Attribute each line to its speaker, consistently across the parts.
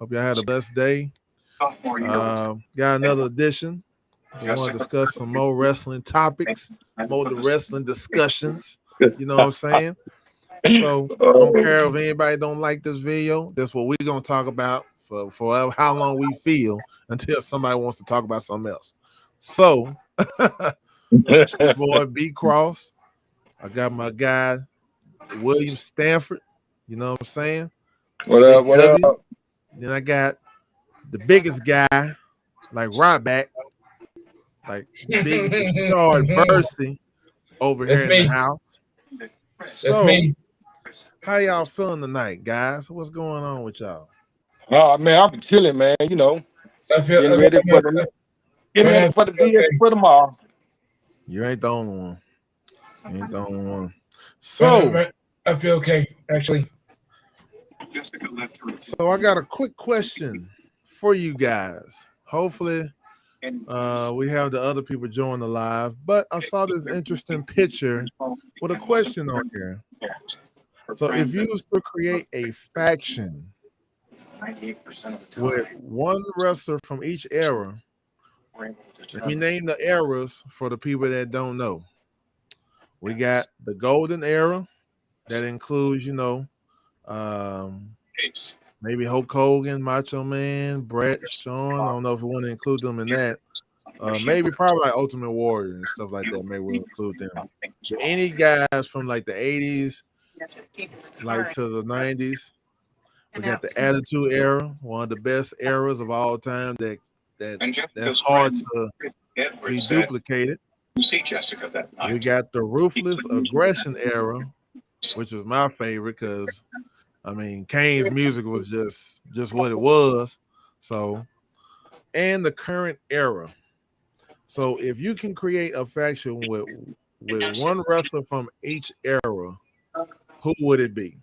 Speaker 1: Hope y'all had a blessed day. Got another edition. We want to discuss some more wrestling topics, more the wrestling discussions. You know what I'm saying? So I don't care if anybody don't like this video. That's what we're gonna talk about for how long we feel until somebody wants to talk about something else. So, boy, B Cross. I got my guy William Stanford. You know what I'm saying?
Speaker 2: What
Speaker 1: Big
Speaker 2: up? What
Speaker 1: W.
Speaker 2: up?
Speaker 1: Then I got the biggest guy, like Ryback, like Big Bashard Bursey over here
Speaker 3: That's
Speaker 1: in the
Speaker 3: me.
Speaker 1: house.
Speaker 3: That's
Speaker 1: So,
Speaker 3: me.
Speaker 1: how y'all feeling tonight, guys? What's going on with y'all?
Speaker 2: Oh man, I've been chilling, man. You know,
Speaker 3: I feel.
Speaker 2: getting
Speaker 3: I
Speaker 2: ready
Speaker 3: feel,
Speaker 2: for the getting
Speaker 3: I
Speaker 2: ready
Speaker 3: feel
Speaker 2: for the DS
Speaker 3: okay.
Speaker 2: for tomorrow.
Speaker 1: You ain't the only one. You ain't the only one.
Speaker 3: Man,
Speaker 1: So,
Speaker 3: man, I feel okay. Actually,
Speaker 1: I got a quick question for you guys. Hopefully, we have the other people join the live, but I saw this interesting picture with a question on here. So, if you was to create a faction with one wrestler from each era, let me name the eras for the people that don't know. We got the golden era that includes, um, maybe Hulk Hogan, Macho Man, Brett, Shawn. I don't know if we want to include them in that. Maybe probably like Ultimate Warrior and stuff like that. Maybe we'll include them. But any guys from like the 80s, like to the 90s. We got the Attitude Era, one of the best eras of all time. That's hard to be duplicated. We got the Ruthless Aggression Era, which was my favorite because I mean Kane's music was just what it was. So, and the current era. So if you can create a faction with one wrestler from each era, who would it be?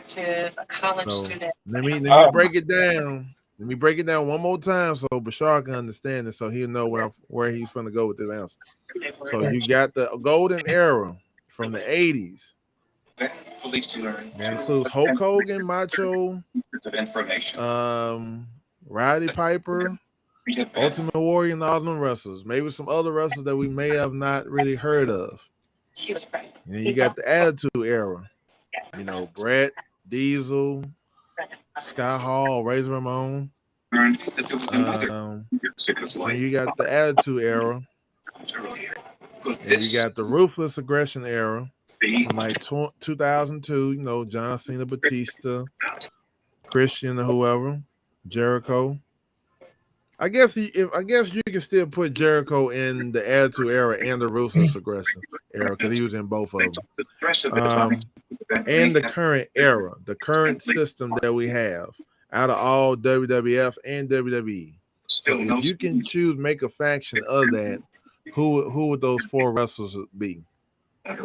Speaker 1: So let me break it down. Let me break it down one more time so Bashar can understand it, so he'll know where he's going to go with this answer. So you got the golden era from the 80s. That includes Hulk Hogan, Macho, Roddy Piper, Ultimate Warrior, and all them wrestlers. Maybe some other wrestlers that we may have not really heard of. And then you got the Attitude Era. Brett, Diesel, Scott Hall, Razor Ramon. Then you got the Attitude Era. And you got the Ruthless Aggression Era from like 2002. John Cena, Batista, Christian, or whoever, Jericho. I guess you can still put Jericho in the Attitude Era and the Ruthless Aggression Era because he was in both of them. And the current era, the current system that we have out of all WWF and WWE. So if you can make a faction of that, who would those four wrestlers be?
Speaker 2: Right.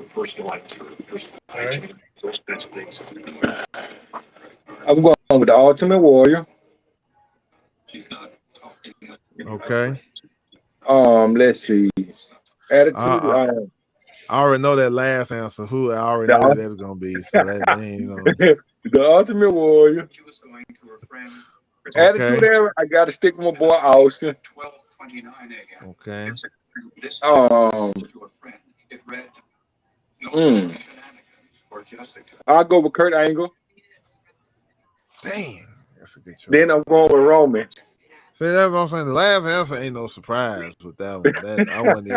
Speaker 2: I'm going with the Ultimate Warrior.
Speaker 1: Okay.
Speaker 2: Let's see. Attitude.
Speaker 1: I already know that last answer. Who I already know who that's gonna be. So that ain't
Speaker 2: the Ultimate Warrior. Attitude Era. I got to stick with my boy Austin.
Speaker 1: Okay.
Speaker 2: I'll go with Kurt Angle.
Speaker 1: Dang, that's a good choice.
Speaker 2: Then I'm going with Roman.
Speaker 1: See, that's what I'm saying. The last answer ain't no surprise with that one. I wasn't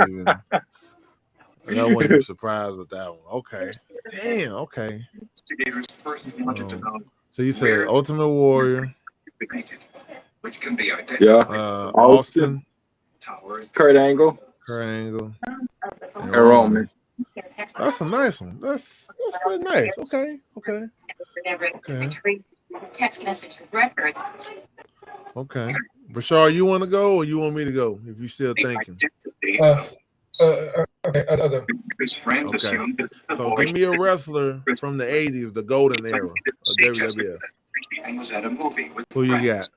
Speaker 1: even surprised with that one. Okay. Damn, okay. So you said Ultimate Warrior.
Speaker 2: Yeah.
Speaker 1: Austin.
Speaker 2: Kurt Angle.
Speaker 1: And
Speaker 2: Roman.
Speaker 1: That's a nice one. That's pretty nice. Okay.
Speaker 4: Text message records.
Speaker 1: Okay. Bashar, you want to go or you want me to go if you're still thinking?
Speaker 3: Okay.
Speaker 1: Okay. So give me a wrestler from the 80s, the golden era of WWF. Who you got?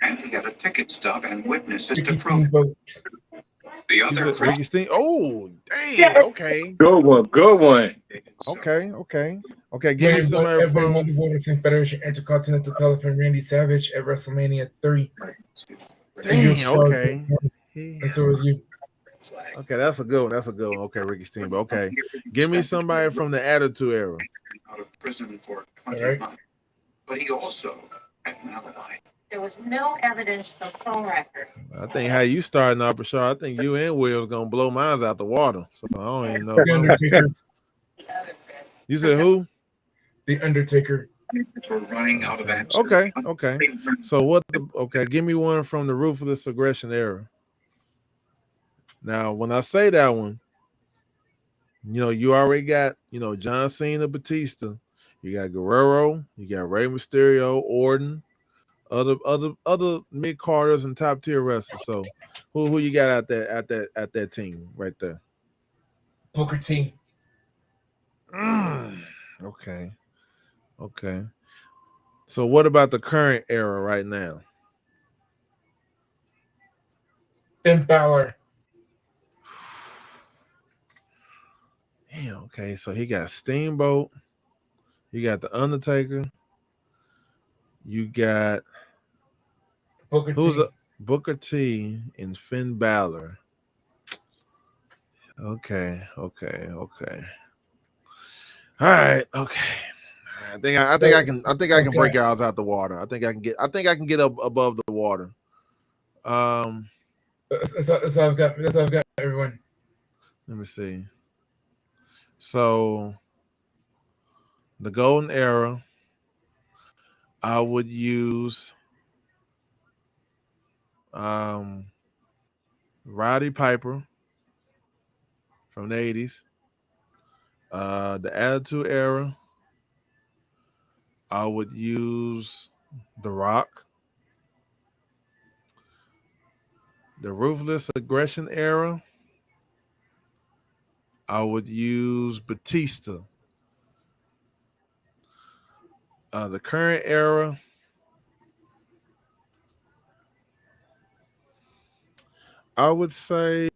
Speaker 4: And he got a ticket stub and witnesses to
Speaker 3: Ricky
Speaker 4: prove
Speaker 3: Steamboat.
Speaker 1: You said Ricky Steen. Oh, dang. Okay.
Speaker 2: Good one. Good one.
Speaker 1: Okay. Give me somebody
Speaker 3: Everybody won
Speaker 1: from.
Speaker 3: the World Wrestling Federation Intercontinental title from Randy Savage at WrestleMania 3.
Speaker 1: Dang. Okay.
Speaker 3: And so was you.
Speaker 1: Okay, that's a good one. Okay, Ricky Steamboat. Okay. Give me somebody from the Attitude Era.
Speaker 3: All right.
Speaker 4: But he also had an alibi.
Speaker 5: There was no evidence of phone records.
Speaker 1: I think how you starting off, Bashar. I think you and Will's gonna blow mines out the water. So I don't even know.
Speaker 3: The Undertaker.
Speaker 1: You said who?
Speaker 3: The Undertaker.
Speaker 4: For running out of answers.
Speaker 1: Okay. So give me one from the Ruthless Aggression Era. Now, when I say that one, you already got, John Cena, Batista. You got Guerrero. You got Rey Mysterio, Orton, other mid carders and top tier wrestlers. So, who you got out there at that team right there?
Speaker 3: Booker T.
Speaker 1: Okay. So, what about the current era right now?
Speaker 3: Finn Balor.
Speaker 1: Damn, okay. So he got Steamboat. You got the Undertaker. You got Booker T and Finn Balor. Okay. All right. Okay. I think I can break y'all out the water. I think I can get up above the water.
Speaker 3: That's all I've got. That's all I've got, everyone.
Speaker 1: Let me see. So the golden era, I would use Roddy Piper from the 80s. The Attitude Era, I would use The Rock. The Ruthless Aggression Era, I would use Batista. The current era, I would say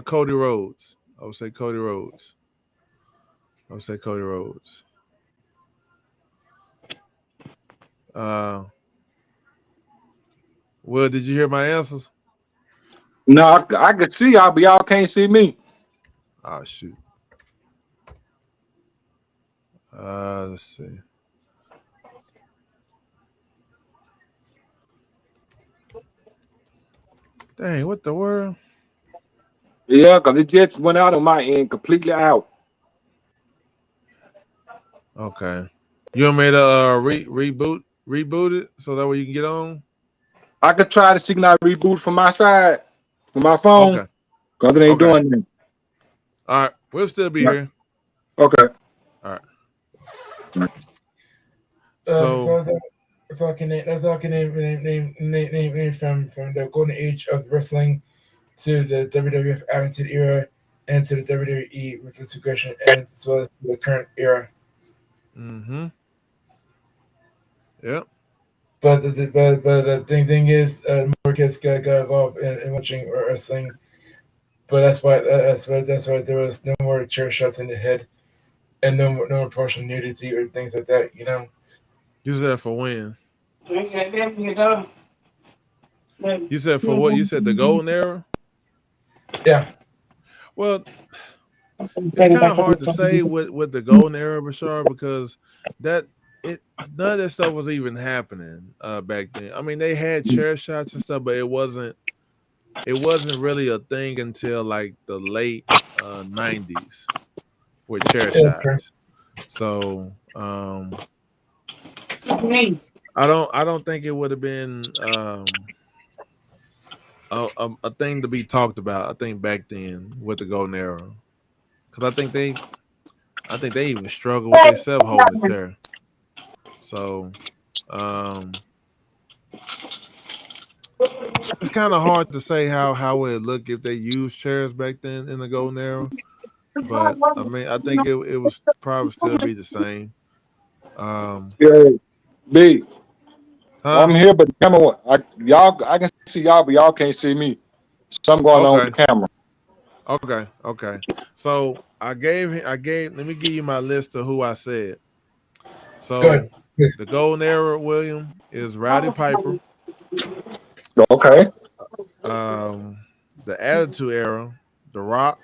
Speaker 1: Cody Rhodes. Will, did you hear my answers?
Speaker 2: No, I could see y'all, but y'all can't see me.
Speaker 1: Oh shoot. Let's see. Dang, what the world?
Speaker 2: Yeah, because it just went out on my end, completely out.
Speaker 1: Okay. You want me to reboot it so that way you can get on?
Speaker 2: I could try to see can I reboot from my side, from my phone,
Speaker 1: Okay.
Speaker 2: because it ain't doing that.
Speaker 1: All right. We'll still be here.
Speaker 2: Okay.
Speaker 1: All right. So
Speaker 3: That's all I can name from the golden age of wrestling to the WWF Attitude Era and to the WWE Ruthless Aggression, and as well as the current era.
Speaker 1: Yep.
Speaker 3: But the thing is, more kids got involved in watching wrestling. But that's why there was no more chair shots in the head, and no more partial nudity or things like that.
Speaker 1: You said for when? You said for what? You said the golden era?
Speaker 3: Yeah.
Speaker 1: Well, it's kind of hard to say with the golden era, Bashar, because none of that stuff was even happening back then. I mean, they had chair shots and stuff, but it wasn't really a thing until like the late 90s with chair shots. So I don't think it would have been a thing to be talked about. I think back then with the golden era, because I think they even struggle with themselves holding the chair. So it's kind of hard to say how it would look if they used chairs back then in the golden era. But I mean, I think it was probably still be the same.
Speaker 2: Yeah, B. I'm here, but the camera, I can see y'all, but y'all can't see me. Something going on with
Speaker 1: Okay.
Speaker 2: the camera.
Speaker 1: Okay. So I gave. Let me give you my list of who I said. So
Speaker 3: Good. Yes.
Speaker 1: the golden era, William, is Rowdy Piper.
Speaker 2: Okay.
Speaker 1: Um, the Attitude Era, The Rock.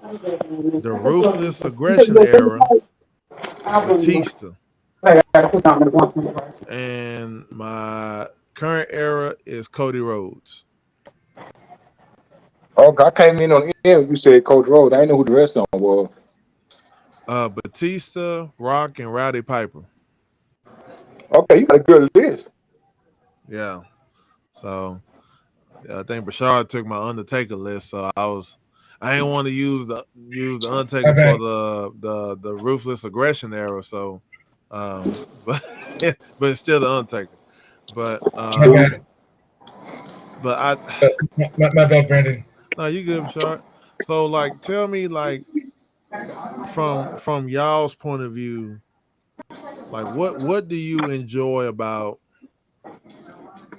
Speaker 1: The Ruthless Aggression Era, Batista. And my current era is Cody Rhodes.
Speaker 2: Okay, I came in on the end when you said Coach Rhodes. I didn't know who the rest of them was.
Speaker 1: Batista, Rock, and Rowdy Piper.
Speaker 2: Okay, you got a good list.
Speaker 1: Yeah. So I think Bashar took my Undertaker list, so I didn't want to use the Undertaker for
Speaker 3: Okay.
Speaker 1: the Ruthless Aggression era. So, but but it's still the Undertaker. But
Speaker 3: My bad.
Speaker 1: but I
Speaker 3: My bad, Brandon.
Speaker 1: no, you good, Bashar. So like, tell me like from y'all's point of view, like what do you enjoy about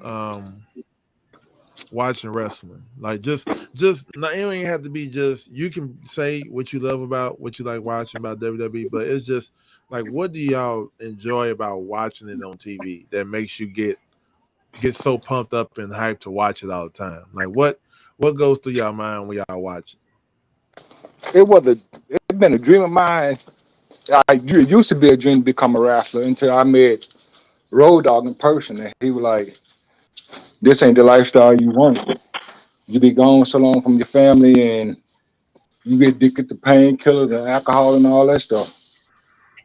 Speaker 1: um watching wrestling? Like just not, it ain't have to be just, you can say what you love about what you like watching about WWE, but it's just like, what do y'all enjoy about watching it on TV that makes you get so pumped up and hyped to watch it all the time? Like what goes through y'all mind when y'all watch
Speaker 2: It was a, it been a dream of mine. It used to be a dream to become a wrestler until I met Road Dogg in person, and he was like, "This ain't the lifestyle you want. You be gone so long from your family, and you get addicted to painkillers and alcohol and all that stuff."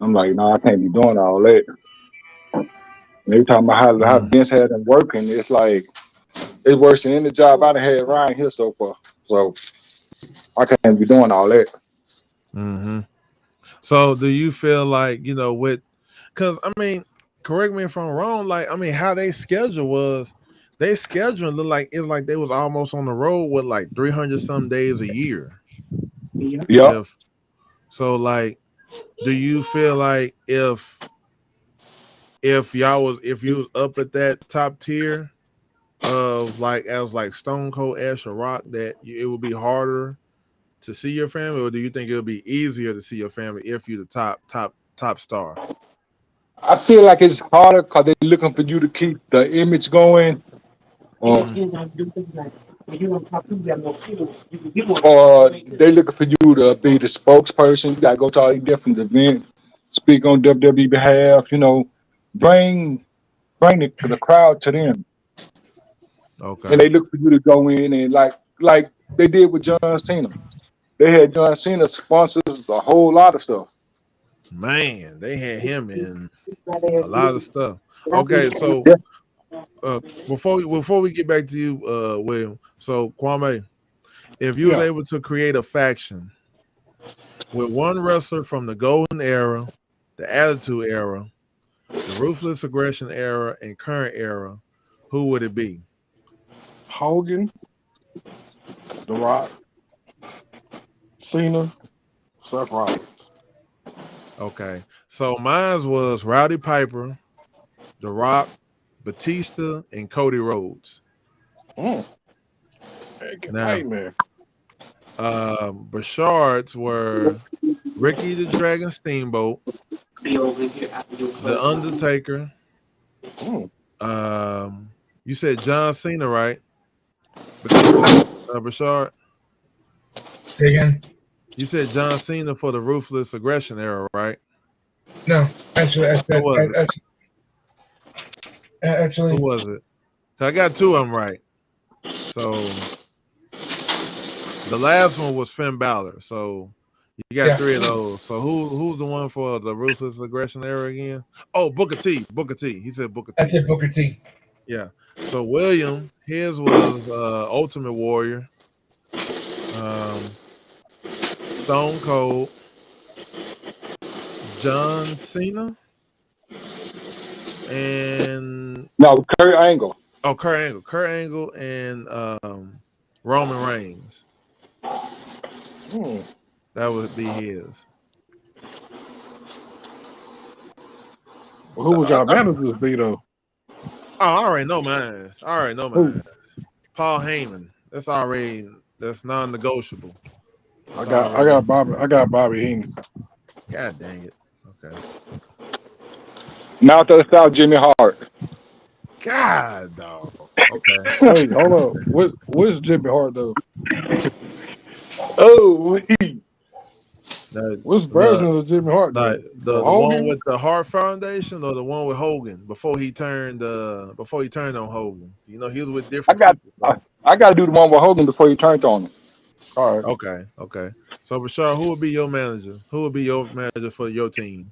Speaker 2: I'm like, "No, I can't be doing all that." And every time I how
Speaker 1: it?
Speaker 2: Vince had them working, it's like it's worse than any job I've had around here so far. So I can't be doing all that.
Speaker 1: Mm-hmm. So do you feel like, with, because I mean, correct me if I'm wrong, like, I mean, how they schedule was, they schedule looked like it's like they was almost on the road with like 300 some days a year.
Speaker 2: Yep.
Speaker 1: If so, like, do you feel like if you was up at that top tier of like as like Stone Cold, Ash, or Rock, that it would be harder to see your family, or do you think it would be easier to see your family if you're the top star?
Speaker 2: I feel like it's harder because they're looking for you to keep the image going, or
Speaker 1: Mm-hmm.
Speaker 2: or they looking for you to be the spokesperson. You gotta go to all these different events, speak on WWE behalf. Bring the crowd to them, and
Speaker 1: Okay.
Speaker 2: they look for you to go in and like they did with John Cena. They had John Cena sponsors a whole lot of stuff.
Speaker 1: Man, they had him in a lot of stuff. Okay, so
Speaker 2: Yeah.
Speaker 1: before we get back to you, William. So Kwame, if you was
Speaker 2: Yeah.
Speaker 1: able to create a faction with one wrestler from the Golden Era, the Attitude Era, the Ruthless Aggression Era, and current era, who would it be?
Speaker 6: Hogan, The Rock, Cena, Seth Rollins.
Speaker 1: Okay, so mine was Rowdy Piper, The Rock, Batista, and Cody Rhodes.
Speaker 6: Mm. Make it
Speaker 1: Now,
Speaker 6: nightmare.
Speaker 1: Bashard's were Ricky the Dragon Steamboat, The Undertaker.
Speaker 6: Mm.
Speaker 1: You said John Cena, right? Bashard.
Speaker 3: Say again.
Speaker 1: You said John Cena for the Ruthless Aggression era, right?
Speaker 3: No, actually, I
Speaker 1: Who
Speaker 3: said
Speaker 1: was it? Who
Speaker 3: actually.
Speaker 1: was it? So I got two of them right. So the last one was Finn Balor. So you got
Speaker 3: Yeah,
Speaker 1: three of those. So who's the one for the Ruthless Aggression era again? Oh, Booker T. Booker T. He said Booker
Speaker 3: I
Speaker 1: T.
Speaker 3: said Booker T.
Speaker 1: Yeah. So William, his was Ultimate Warrior, um, Stone Cold, John Cena, and
Speaker 2: No, Kurt Angle.
Speaker 1: Kurt Angle, and Roman Reigns.
Speaker 6: Mm.
Speaker 1: That would be his.
Speaker 6: Well, who would y'all managers be though?
Speaker 1: I already know mine.
Speaker 6: Who?
Speaker 1: Paul Heyman. That's non-negotiable.
Speaker 6: I got Bobby Heenan.
Speaker 1: God dang it. Okay.
Speaker 2: Now to the South, Jimmy Hart.
Speaker 1: God dog. Okay.
Speaker 6: Hey, hold up. What's Jimmy Hart though?
Speaker 2: Oh,
Speaker 1: The
Speaker 6: Which
Speaker 1: the
Speaker 6: version of Jimmy Hart
Speaker 1: like
Speaker 6: though? The
Speaker 1: the one
Speaker 6: Hogan?
Speaker 1: with the Hart Foundation or the one with Hogan before he turned on Hogan. You know, he was with
Speaker 2: I
Speaker 1: different
Speaker 2: got
Speaker 1: people.
Speaker 2: I,
Speaker 1: So
Speaker 2: I got to do the one with Hogan before you turned on him.
Speaker 6: All right.
Speaker 1: okay. So Bashar, who would be your manager? Who would be your manager for your team?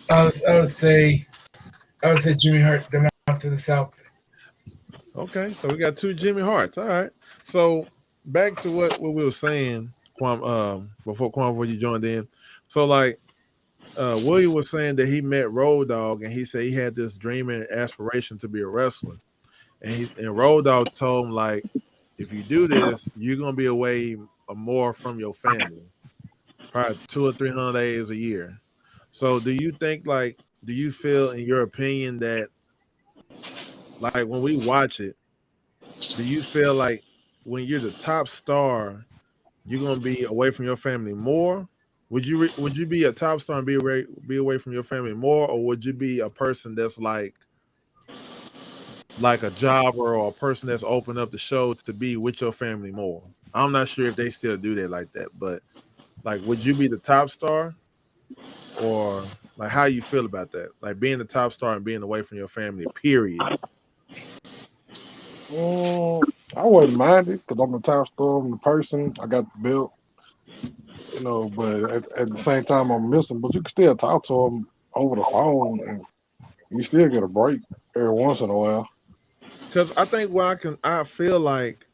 Speaker 3: I would say Jimmy Hart, the mouth to the South.
Speaker 1: Okay, so we got two Jimmy Harts. All right. So back to what we were saying, before you joined in. So like William was saying that he met Road Dogg and he said he had this dream and aspiration to be a wrestler. And Road Dogg told him like, if you do this, you're gonna be away more from your family, probably 200 or 300 days a year. So do you feel in your opinion that like when we watch it, do you feel like when you're the top star, you're gonna be away from your family more? Would you be a top star and be away from your family more, or would you be a person that's like a jobber or a person that's opened up the show to be with your family more? I'm not sure if they still do that like that, but like, would you be the top star, or like how you feel about that? Like being the top star and being away from your family. Period.
Speaker 6: I wouldn't mind it because I'm the top star, I'm the person. I got the belt, but at the same time, I'm missing. But you can still talk to them over the phone and you still get a break every once in a while.
Speaker 1: Because I think I feel like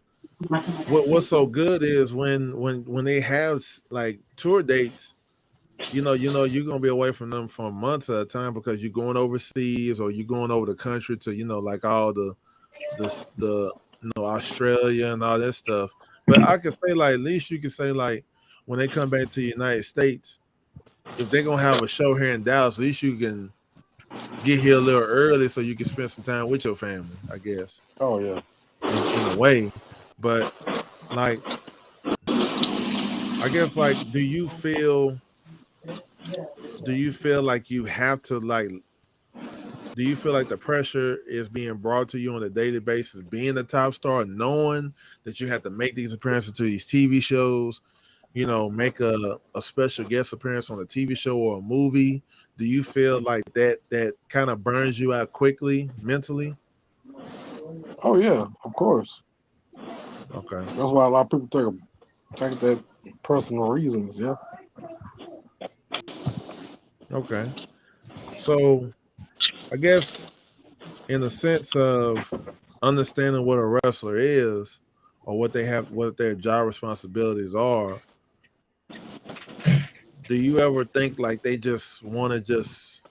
Speaker 1: what's so good is when they have like tour dates, you're gonna be away from them for months at a time because you're going overseas or you're going over the country to like all the Australia and all that stuff. But I could say like at least you could say like when they come back to the United States, if they're gonna have a show here in Dallas, at least you can get here a little early so you can spend some time with your family, I guess,
Speaker 6: Oh yeah.
Speaker 1: in a way. But like I guess like do you feel like you have to like do you feel like the pressure is being brought to you on a daily basis, being the top star, knowing that you have to make these appearances to these TV shows, make a special guest appearance on a TV show or a movie? Do you feel like that kind of burns you out quickly mentally?
Speaker 6: Oh yeah, of course.
Speaker 1: Okay.
Speaker 6: That's why a lot of people take that personal reasons. Yeah.
Speaker 1: Okay. So I guess in the sense of understanding what a wrestler is or what their job responsibilities are, do you ever think like they just want to just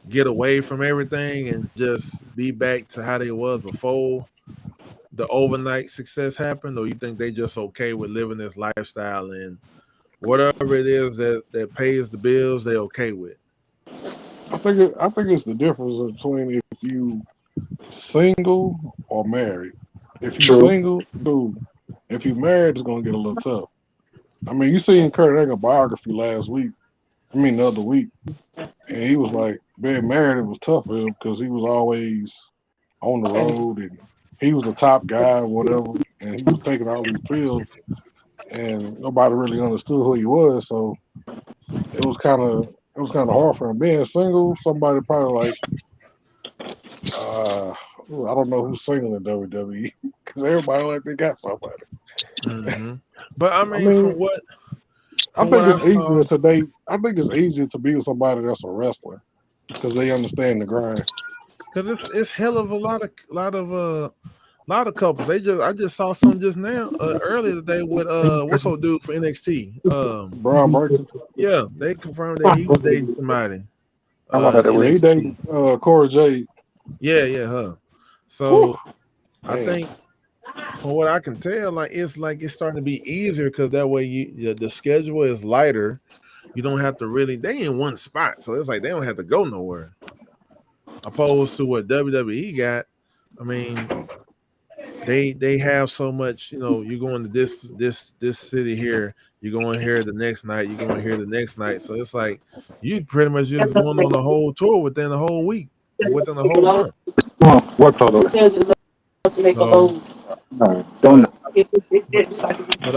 Speaker 1: get away from everything and just be back to how they was before the overnight success happened, or you think they just okay with living this lifestyle and whatever it is that pays the bills they okay with?
Speaker 6: I think it's the difference between if you single or married. If you
Speaker 2: True.
Speaker 6: single, cool. If you married, it's gonna get a little tough. I mean, you seen Kurt Angle biography last week. I mean, the other week, and he was like, being married, it was tough for him because he was always on the road and he was the top guy, or whatever, and he was taking all these pills, and nobody really understood who he was. So it was kind of hard for him. Being single, somebody probably like, I don't know who's single in WWE because everybody like they got somebody.
Speaker 1: Mm-hmm. But I
Speaker 6: I
Speaker 1: mean,
Speaker 6: mean, I
Speaker 1: from what
Speaker 6: think
Speaker 1: I
Speaker 6: it's
Speaker 1: saw,
Speaker 6: easier today. I think it's easier to be with somebody that's a wrestler because they understand the grind.
Speaker 1: because it's hell of a lot of couples. I just saw some just now earlier today with what's old dude for NXT.
Speaker 6: Braun Breaker,
Speaker 1: Yeah, they confirmed that he was dating somebody in
Speaker 2: That
Speaker 6: well, he
Speaker 1: NXT.
Speaker 6: dating Cora Jade.
Speaker 1: Yeah, her.
Speaker 6: Whew,
Speaker 1: So I
Speaker 6: man,
Speaker 1: think from what I can tell, like it's starting to be easier because that way the schedule is lighter. you don't have to really. They in one spot, so it's like they don't have to go nowhere. Opposed to what WWE got, I mean, they have so much. You know, you're going to this city here, you're going here the next night, you're going here the next night. So it's like you pretty much just going on the whole tour within the whole week or within the whole month.
Speaker 2: What photo?
Speaker 1: So,
Speaker 2: Don't.
Speaker 1: but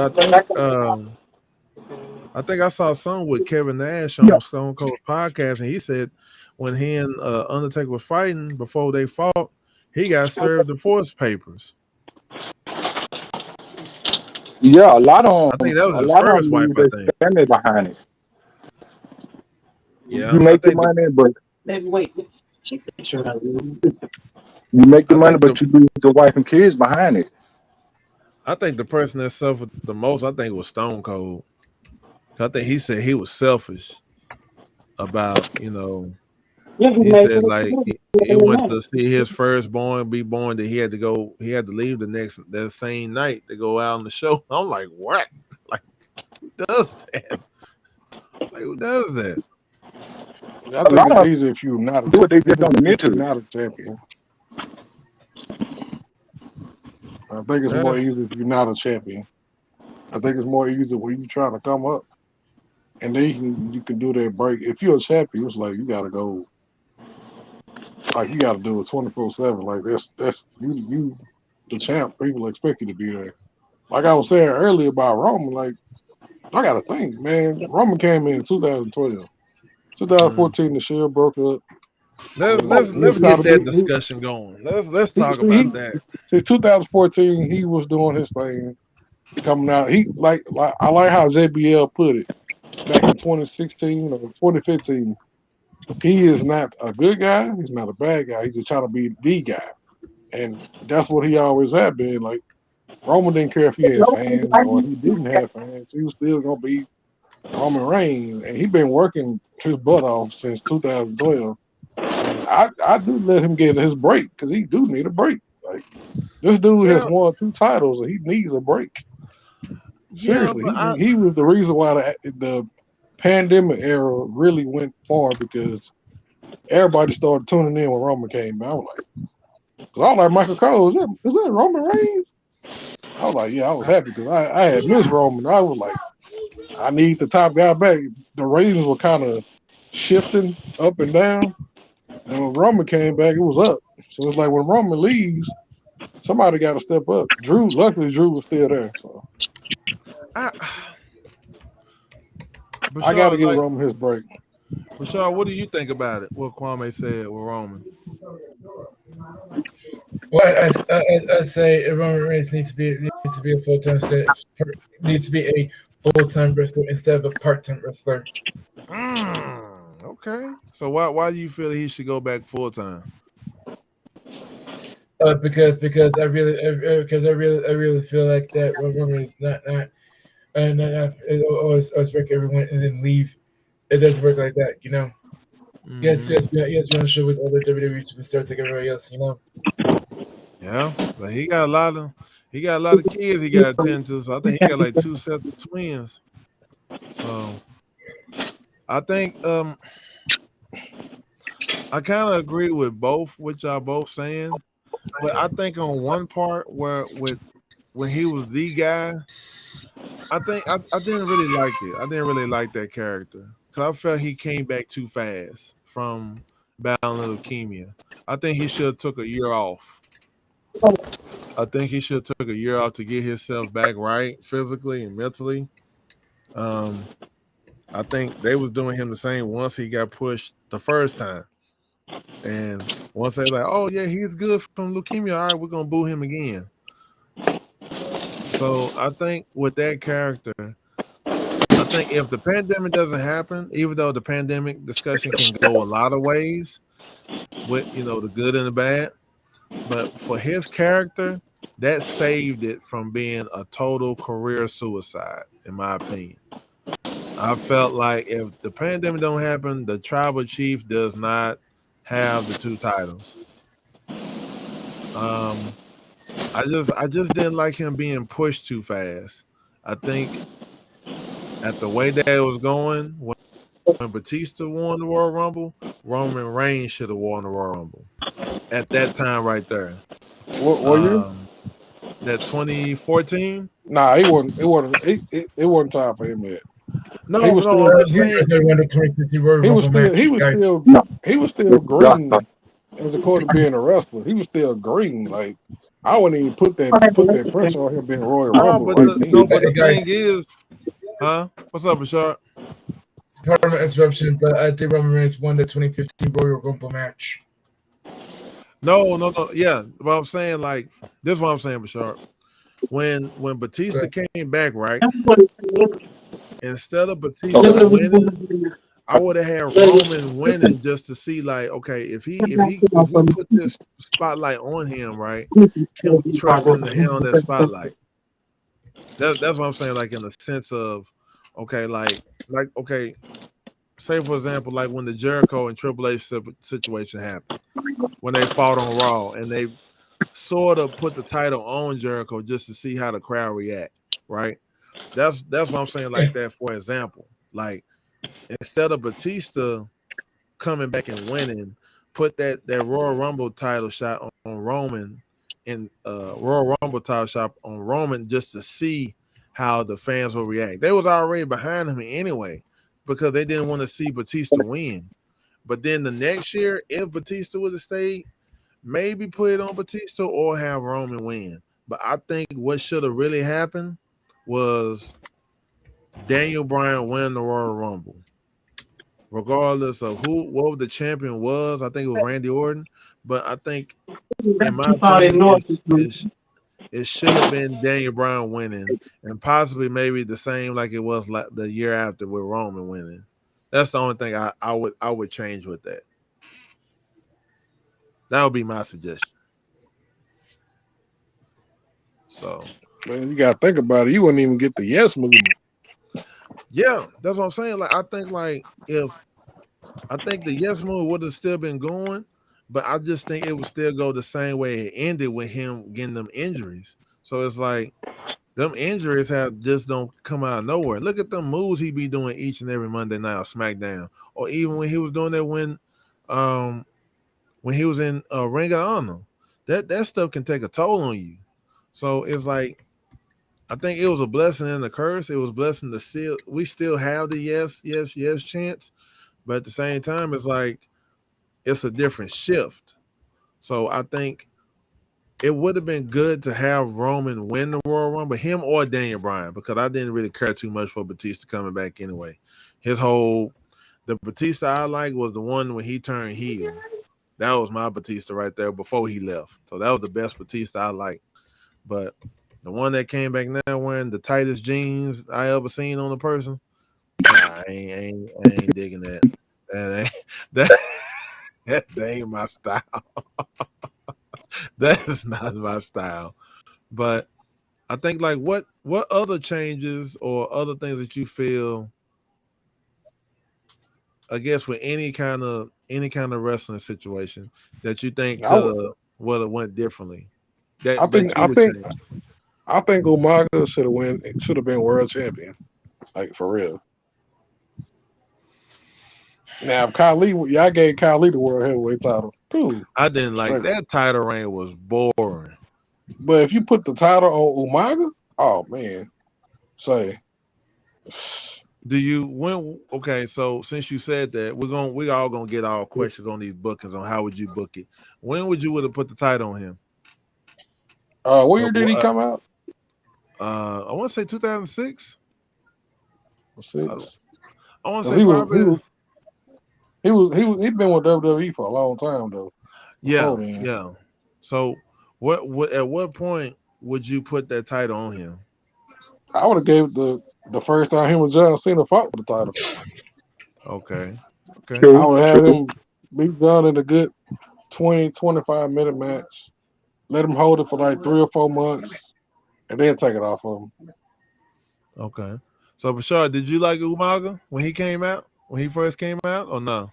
Speaker 1: I think I saw something with Kevin Nash on Stone Cold podcast, and he said when he and Undertaker was fighting before they fought, he got served divorce papers.
Speaker 2: Yeah, a lot
Speaker 1: I think that was his first wife. I think.
Speaker 2: Family behind it.
Speaker 1: Yeah,
Speaker 2: You
Speaker 1: I
Speaker 2: make the
Speaker 1: think
Speaker 2: money, but
Speaker 7: Wait.
Speaker 2: you make the
Speaker 1: I
Speaker 2: money,
Speaker 1: think
Speaker 2: but you lose your wife and kids behind it.
Speaker 1: I think the person that suffered the most, I think, was Stone Cold. So I think he said he was selfish about, you know, he said like he went to see his firstborn be born, that he had to leave that same night to go out on the show. I'm like, what? Like, who does that? Like, who does that?
Speaker 6: I think it's easy if you're not
Speaker 2: Do what they just don't admit to.
Speaker 6: not a champion. I think it's more easy if you're not a champion. I think it's more easy when you trying to come up, and then you can do that break. If you're a champion, it's like you gotta go. Like you gotta do it 24/7. Like that's you the champ. People expect you to be there. Like I was saying earlier about Roman. Like I gotta think, man. Roman came in 2012, 2014. The Shield broke up.
Speaker 1: Let's get that discussion going. Let's talk about that.
Speaker 6: See, 2014, he was doing his thing, coming out. He like I like how JBL put it back in 2016 or 2015. He is not a good guy. He's not a bad guy. He's just trying to be the guy, and that's what he always had been. Like Roman didn't care if he had fans or he didn't have fans. He was still gonna be Roman Reigns, and he's been working his butt off since 2012. I do let him get his break because he do need a break. Like this dude has won 2 titles and he needs a break. Seriously, he was the reason why the pandemic era really went far because everybody started tuning in when Roman came out. I was like Michael Cole, is that Roman Reigns? I was like, yeah, I was happy because I had missed Roman. I was like, I need the top guy back. The ratings were kind of shifting up and down. And when Roman came back, it was up. So it's like when Roman leaves, somebody got to step up. Luckily Drew was still there. So I got to give Roman his break.
Speaker 1: Rashad, what do you think about it? What Kwame said with Roman?
Speaker 3: Well, I say Roman Reigns needs to be a full-time wrestler instead of a part-time wrestler.
Speaker 1: Okay, so why do you feel he should go back full-time?
Speaker 3: Because I really feel like that Roman is not always wreck everyone and then leave. It doesn't work like that, you know.
Speaker 1: Mm-hmm.
Speaker 3: Yes, be on the show with all the WWE superstars like everybody else, you know.
Speaker 1: Yeah, but he got a lot of kids he got to attend to. So I think he got like 2 sets of twins. So I think I kind of agree with both what y'all both saying, but I think on one part when he was the guy, I think I didn't really like it. I didn't really like that character because I felt he came back too fast from battling leukemia. I think he should have took a year off. I think he should have took a year off to get himself back right physically and mentally. I think they was doing him the same once he got pushed the first time. And once they like, oh yeah, he's good from leukemia. All right, we're gonna boo him again. So I think with that character, I think if the pandemic doesn't happen, even though the pandemic discussion can go a lot of ways, with the good and the bad, but for his character, that saved it from being a total career suicide, in my opinion. I felt like if the pandemic don't happen, the tribal chief does not have the 2 titles. I just didn't like him being pushed too fast. I think at the way that it was going, when Batista won the Royal Rumble, Roman Reigns should have won the Royal Rumble at that time right there.
Speaker 6: What year?
Speaker 1: That 2014.
Speaker 6: Nah, he wasn't. It wasn't time for him yet.
Speaker 1: No,
Speaker 6: He was
Speaker 1: no,
Speaker 6: still.
Speaker 1: I'm just
Speaker 3: He
Speaker 1: saying.
Speaker 3: won the 2050 Royal
Speaker 6: He was
Speaker 3: Rumble
Speaker 6: still.
Speaker 3: match,
Speaker 6: He was
Speaker 3: guys.
Speaker 6: still. He was still green as according to being a wrestler. He was still green. Like I wouldn't even put that pressure on him being Royal
Speaker 1: No,
Speaker 6: Rumble
Speaker 1: but
Speaker 6: right
Speaker 1: the,
Speaker 6: then.
Speaker 1: but the thing
Speaker 3: Guys,
Speaker 1: is, huh? What's up, Bashar?
Speaker 3: pardon my interruption, but I think Roman Reigns won the 2015 Royal Rumble match.
Speaker 1: No. Yeah, but I'm saying like this is what I'm saying, Bashar. When Batista came back, right? Instead of Batista winning, I would have had Roman winning just to see, like, okay, if we put this spotlight on him, right? Can we trust him to handle that spotlight? That's what I'm saying, like in the sense of, okay, like okay, say for example, like when the Jericho and Triple H situation happened, when they fought on Raw and they sort of put the title on Jericho just to see how the crowd react, right? That's what I'm saying, like that, for example. Like instead of Batista coming back and winning, put that Royal Rumble title shot on Roman and Royal Rumble title shot on Roman just to see how the fans will react. They was already behind him anyway because they didn't want to see Batista win. But then the next year, if Batista would have stayed, maybe put it on Batista or have Roman win. But I think what should have really happened was Daniel Bryan win the Royal Rumble. Regardless of what the champion was, I think it was Randy Orton. But I think, in my opinion, it should have been Daniel Bryan winning, and possibly maybe the same like it was like the year after with Roman winning. That's the only thing I would change with that. That would be my suggestion. So,
Speaker 6: Man, you gotta think about it. You wouldn't even get the yes movement.
Speaker 1: yeah, that's what I'm saying. Like I think the yes move would have still been going, but I just think it would still go the same way it ended with him getting them injuries. So it's like them injuries just don't come out of nowhere. Look at the moves he be doing each and every Monday night on SmackDown, or even when he was doing that when he was in Ring of Honor. That stuff can take a toll on you. So it's like I think it was a blessing and a curse. It was a blessing to we still have the yes chance, but at the same time, it's like it's a different shift. So I think it would have been good to have Roman win the Royal Rumble, him or Daniel Bryan, because I didn't really care too much for Batista coming back anyway. The Batista I like was the one when he turned heel. That was my Batista right there before he left. So that was the best Batista I like. But the one that came back now wearing the tightest jeans I ever seen on a person, nah, I ain't digging that. That ain't my style. That is not my style. But I think like what other changes or other things that you feel, I guess, with any kind of wrestling situation that you think would have went differently.
Speaker 6: I think Umaga should have been world champion. Like for real. Now, if y'all gave Khali the world heavyweight title. Cool.
Speaker 1: I didn't like that title reign was boring.
Speaker 6: But if you put the title on Umaga, oh man, say.
Speaker 1: Okay, so since you said that, we all gonna get our questions on these bookings on how would you book it. When would you have put the title on him?
Speaker 6: What year did he come out?
Speaker 1: I want to say 2006.
Speaker 6: 6.
Speaker 1: I want to say probably.
Speaker 6: He'd been with WWE for a long time though.
Speaker 1: Yeah. So what at what point would you put that title on him?
Speaker 6: I would have gave the first time him and John Cena fought for the title.
Speaker 1: Okay.
Speaker 6: I would have him beat John in a good 20-25 minute match. Let him hold it for like 3 or 4 months, and then take it off of him.
Speaker 1: Okay. So Bashar, did you like Umaga when he came out? When he first came out, or no?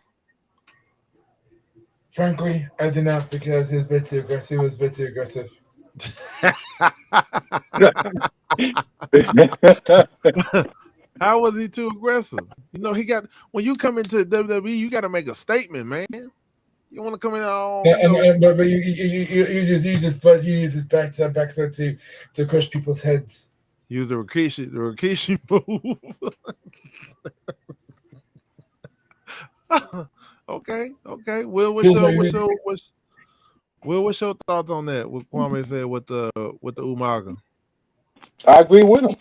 Speaker 3: Frankly, I did not, because he was a bit too aggressive. He was a bit too aggressive.
Speaker 1: How was he too aggressive? You know, he got when you come into WWE, you got to make a statement, man. You want to come in all,
Speaker 3: Yeah,
Speaker 1: you know,
Speaker 3: but you just backside to crush people's heads.
Speaker 1: use the Rikishi move. Okay. What's your thoughts on that? What Kwame said with the Umaga?
Speaker 2: I agree with him,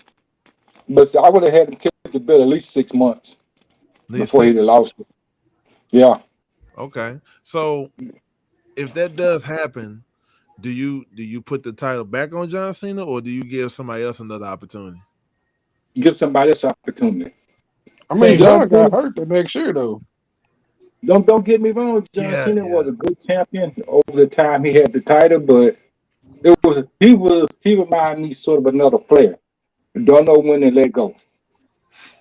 Speaker 2: but I would have had him keep the belt at least 6 months
Speaker 1: These
Speaker 2: before he'd have
Speaker 1: six.
Speaker 2: lost it. Yeah,
Speaker 1: Okay. So if that does happen, do you put the title back on John Cena or do you give somebody else another opportunity?
Speaker 2: give somebody else an opportunity.
Speaker 6: I mean,
Speaker 3: Same.
Speaker 2: John
Speaker 6: John
Speaker 2: Cena,
Speaker 6: got hurt the next year though.
Speaker 2: don't get me wrong. John
Speaker 1: Yeah,
Speaker 2: Cena
Speaker 1: yeah.
Speaker 2: was a good champion over the time he had the title, but he reminded me sort of another Flair. Don't know when to let go.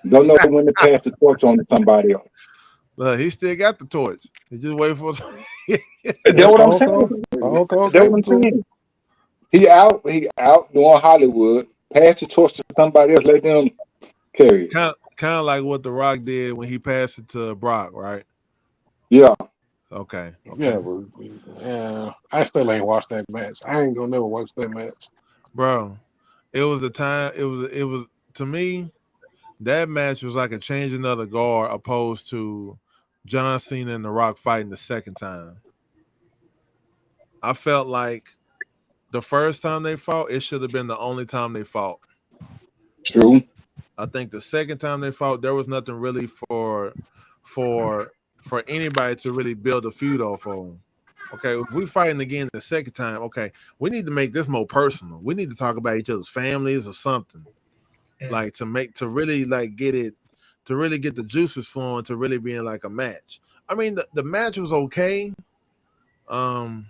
Speaker 2: Don't know when to pass the torch on to somebody else.
Speaker 1: Look, he still got the torch. He just wait for
Speaker 2: That's
Speaker 6: Yeah,
Speaker 2: what I'm
Speaker 6: Stone
Speaker 2: saying.
Speaker 6: Cold. Stone Cold
Speaker 2: That's
Speaker 6: gave
Speaker 2: what I'm
Speaker 6: it to him.
Speaker 2: saying. He out doing Hollywood. Pass the torch to somebody else. Let them carry it.
Speaker 1: kind of like what The Rock did when he passed it to Brock, right?
Speaker 2: Yeah,
Speaker 6: Yeah,
Speaker 1: Okay.
Speaker 6: but yeah, I still ain't watched that match. I ain't gonna never watch that match.
Speaker 1: Bro, it was the time. It was to me. That match was like a changing of the guard opposed to John Cena and The Rock fighting the second time. I felt like the first time they fought, it should have been the only time they fought.
Speaker 2: true.
Speaker 1: I think the second time they fought, there was nothing really for for anybody to really build a feud off of. Okay, if we fighting again the second time, okay, we need to make this more personal. We need to talk about each other's families or something.
Speaker 3: Mm.
Speaker 1: Like to really like get it to really get the juices flowing to really being like a match. I mean the match was okay. Um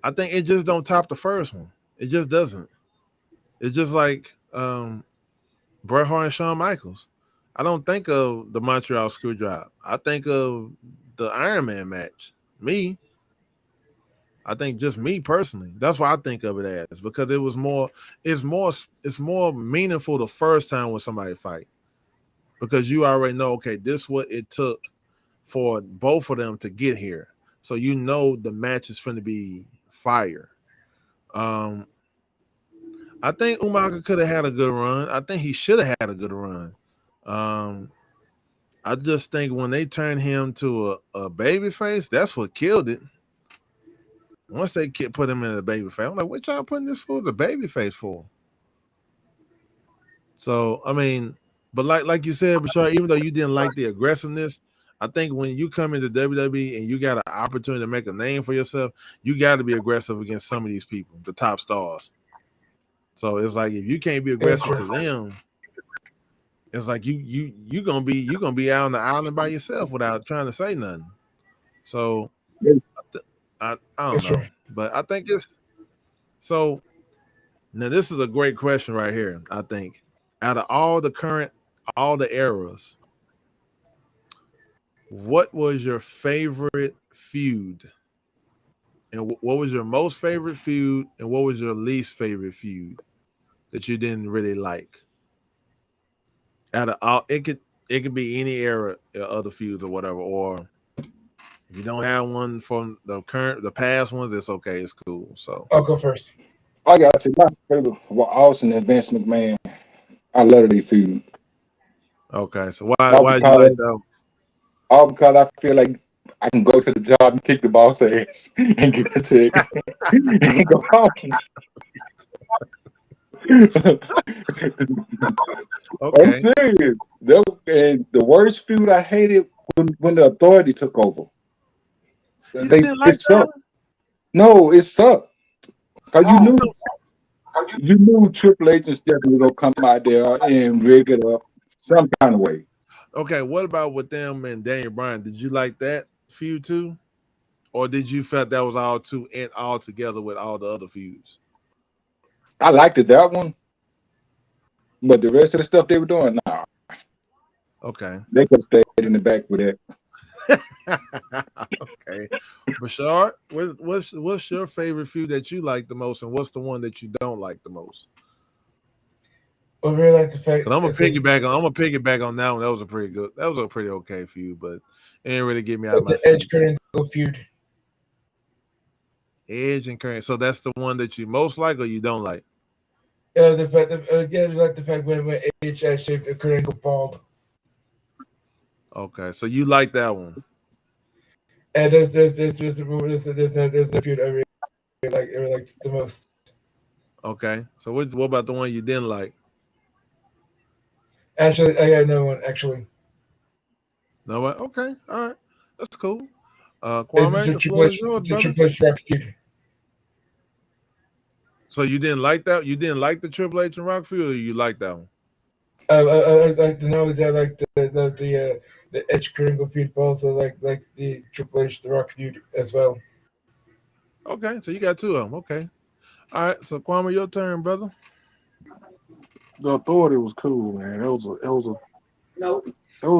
Speaker 1: I think it just don't top the first one. It just doesn't. It's just like Bret Hart and Shawn Michaels. I don't think of the Montreal Screwjob. I think of the Iron Man match. Me, I think just me personally. That's what I think of it as because it was more. It's more meaningful the first time when somebody fight because you already know. Okay, this what it took for both of them to get here. So you know the match is going to be fire. Um, I think Umaga could have had a good run. I think he should have had a good run. Um, I just think when they turned him to a baby face, that's what killed it. Once they put him in a baby face, I'm like, what y'all putting this for the baby face for? So I mean, but like you said, Bashar, even though you didn't like the aggressiveness, I think when you come into WWE and you got an opportunity to make a name for yourself, you got to be aggressive against some of these people, the top stars. So it's like if you can't be
Speaker 3: That's
Speaker 1: aggressive
Speaker 3: true.
Speaker 1: to them, it's like you gonna be out on the island by yourself without trying to say nothing. So I don't
Speaker 3: That's true.
Speaker 1: know, but I think it's so. Now this is a great question right here. I think out of all the eras, what was your favorite feud, and what was your most favorite feud, and what was your least favorite feud that you didn't really like? Out of all, it could be any era of the feuds or whatever, or if you don't have one from the past ones, it's okay, it's cool. So
Speaker 3: I'll go first.
Speaker 2: I got to say, my favorite was Austin and Vince McMahon. I love their feud.
Speaker 1: okay, so why
Speaker 2: All
Speaker 1: why did you like
Speaker 2: because,
Speaker 1: that?
Speaker 2: all because I feel like I can go to the job and kick the boss ass and get a check and go home. I'm
Speaker 1: Okay,
Speaker 2: serious. And the worst feud I hated when the authority took over.
Speaker 1: you
Speaker 2: They
Speaker 1: didn't
Speaker 2: it
Speaker 1: like that
Speaker 2: sucked.
Speaker 1: one?
Speaker 2: No, it sucked. Cause you
Speaker 1: Oh
Speaker 2: knew
Speaker 1: no.
Speaker 2: you knew Triple H and Stephanie were gonna come out there and rig it up some kind of way.
Speaker 1: Okay, what about with them and Daniel Bryan? Did you like that feud too, or did you felt that was all too and all together with all the other feuds?
Speaker 2: I liked it that one, but the rest of the stuff they were doing, nah,
Speaker 1: Okay,
Speaker 2: they could have stayed in the back with it.
Speaker 1: okay. Bashard, what's your favorite feud that you like the most, and what's the one that you don't like the most?
Speaker 3: I really like the fact.
Speaker 1: Cause I'm gonna
Speaker 3: it's like
Speaker 1: piggyback on that one. That was a pretty good. That was a pretty okay feud, but it didn't really get me out of my
Speaker 3: the Edge
Speaker 1: seat.
Speaker 3: Kurt Angle feud.
Speaker 1: Edge and Curry. So that's the one that you most like or you don't like?
Speaker 3: The fact that again, like the fact when Edge actually Kurt Angle bald.
Speaker 1: Okay, so you like that one.
Speaker 3: And there's a feud I really like the most.
Speaker 1: Okay, so what about the one you didn't like?
Speaker 3: Actually, I got another one. Actually,
Speaker 1: No, what? Okay, all right, that's cool.
Speaker 3: it's
Speaker 1: Kwame, the floor is yours,
Speaker 3: The
Speaker 1: brother.
Speaker 3: Triple H Rock feud.
Speaker 1: So you didn't like that? You didn't like the Triple H and Rock feud, or you like that one?
Speaker 3: I like the know that I like the Edge Kurt Angle feud, but also like the Triple H the Rock feud as well.
Speaker 1: Okay, so you got two of them. Okay, all right. So Kwame, your turn, brother.
Speaker 6: The Authority was cool, man. It was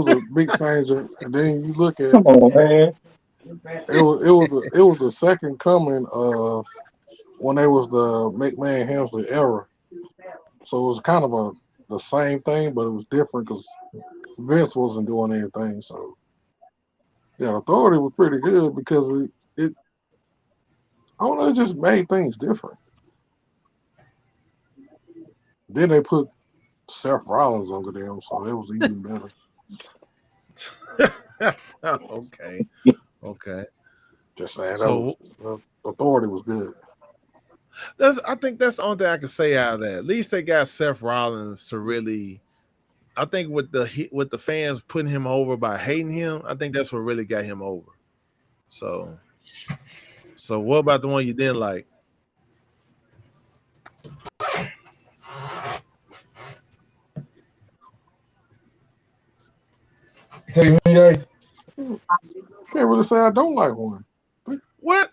Speaker 6: a big changer. And then you look at
Speaker 2: Come on, man.
Speaker 6: it was the second coming of when they was the McMahon Hemsley era. So it was kind of the same thing, but it was different because Vince wasn't doing anything. So yeah, Authority was pretty good because it I don't know, it just made things different. Then they put Seth Rollins under them, so it was even better.
Speaker 1: Okay, okay.
Speaker 6: Just saying,
Speaker 1: So
Speaker 6: Authority was good.
Speaker 1: I think that's the only thing I can say out of that. At least they got Seth Rollins to really. I think with the fans putting him over by hating him, I think that's what really got him over. So what about the one you didn't like?
Speaker 3: So you guys,
Speaker 6: Can't really say I don't like one.
Speaker 1: What?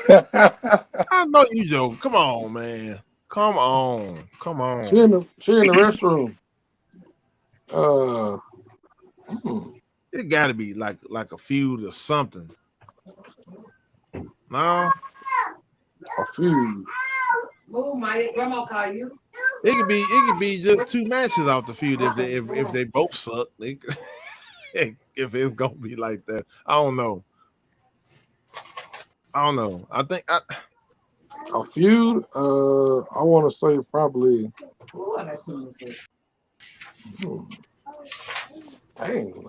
Speaker 1: I know you joke. Come on, man. Come on.
Speaker 6: She in the restroom.
Speaker 1: It got to be like a feud or something. No,
Speaker 6: A feud.
Speaker 1: it could be just two matches off the feud if they both suck. If it's gonna be like that, I don't know. I think
Speaker 6: A feud. I want to say probably. Dang.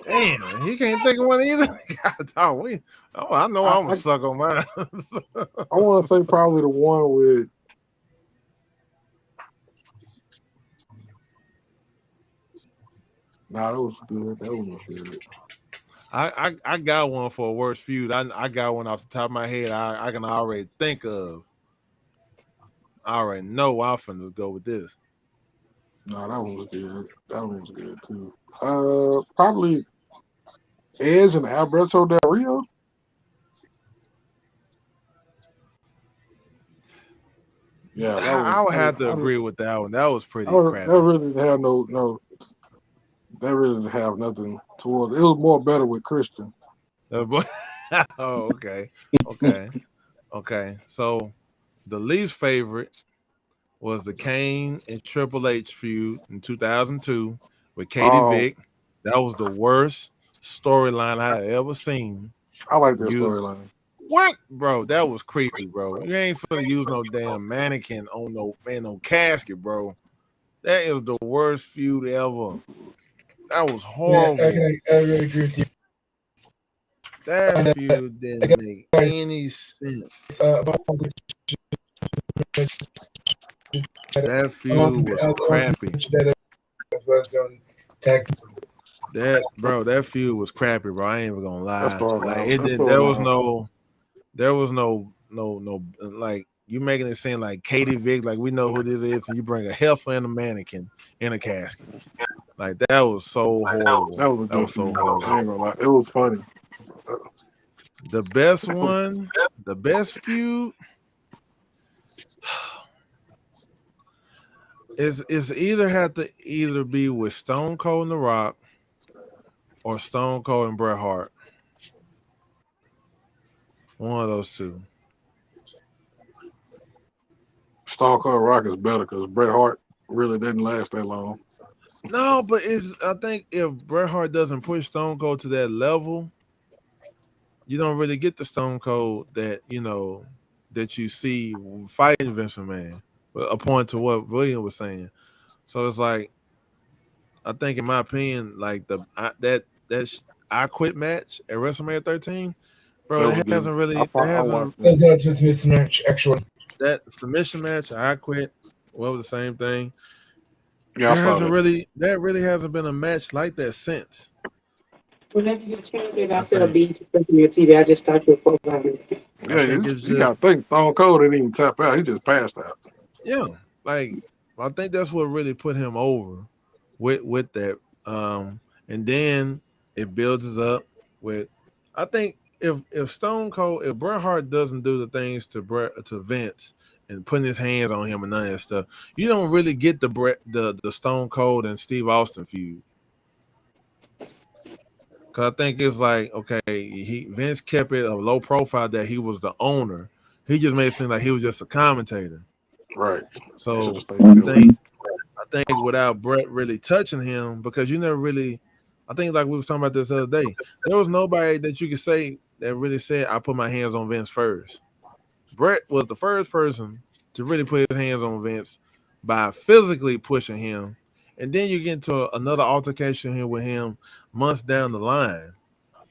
Speaker 1: damn, he can't think of one either. I know I'm gonna suck on mine.
Speaker 6: I want to say probably the one with. Nah, that was good. That one was good.
Speaker 1: I got one for a worst feud. I got one off the top of my head. I can already think of. I already know I'm finna go with this.
Speaker 6: Nah, that one was good. That one was good too. Probably Edge and Alberto Del Rio. Yeah, that was.
Speaker 1: I would have to agree with that one. That was pretty
Speaker 6: That
Speaker 1: crappy.
Speaker 6: really didn't have no. That really didn't have nothing towards. It was more better with Christian.
Speaker 1: Oh, okay. So the least favorite was the Kane and Triple H feud in 2002 with Katie Vick. That was the worst storyline I had ever seen.
Speaker 6: I like that storyline.
Speaker 1: What, bro? That was creepy, bro. You ain't finna use no damn mannequin on no casket, bro. That is the worst feud ever. That was horrible.
Speaker 3: I really agree with you.
Speaker 1: That feud didn't make any sense. That feud was crappy. That feud was crappy, bro. I ain't even gonna lie. There was no like you making it seem like Katie Vick, like we know who this is, and you bring a heifer and a mannequin in a casket. Like that was so horrible.
Speaker 6: That was so horrible. I ain't gonna lie. It was funny.
Speaker 1: The best one, the best feud is either have to be with Stone Cold and The Rock or Stone Cold and Bret Hart. One of those two.
Speaker 6: Stone Cold Rock is better because Bret Hart really didn't last that long.
Speaker 1: No, but I think if Bret Hart doesn't push Stone Cold to that level, you don't really get the Stone Cold that that you see fighting Vince McMahon. A point to what William was saying. So it's like I think, in my opinion, like that I Quit match at WrestleMania 13, bro.
Speaker 6: That
Speaker 1: It
Speaker 6: was good.
Speaker 1: hasn't really. It
Speaker 6: I
Speaker 1: hasn't
Speaker 6: watched that.
Speaker 3: That's not just mismatch, actually.
Speaker 1: that submission match. I Quit. Well, the same thing.
Speaker 6: Yeah, I saw that.
Speaker 1: That really hasn't been a match like that since.
Speaker 7: Whenever you change it, I
Speaker 1: I
Speaker 7: said a
Speaker 1: think.
Speaker 7: beat to your TV. I just started your program.
Speaker 1: I
Speaker 6: Yeah,
Speaker 1: think it's
Speaker 6: you
Speaker 1: just
Speaker 6: got to think Stone Cold didn't even tap out. He just passed out.
Speaker 1: yeah. Like I think that's what really put him over with that. And then it builds up with. I think if Stone Cold, if Bret Hart doesn't do the things to Vince and putting his hands on him and none of that stuff, you don't really get the Stone Cold and Steve Austin feud. Cause I think it's like, okay, Vince kept it a low profile that he was the owner. He just made it seem like he was just a commentator.
Speaker 6: Right. Should have
Speaker 1: So
Speaker 6: stayed
Speaker 1: I
Speaker 6: still.
Speaker 1: think without Brett really touching him, because you never really, I think like we was talking about this the other day, there was nobody that you could say that really said I put my hands on Vince first. Brett was the first person to really put his hands on Vince by physically pushing him, and then you get into another altercation here with him months down the line.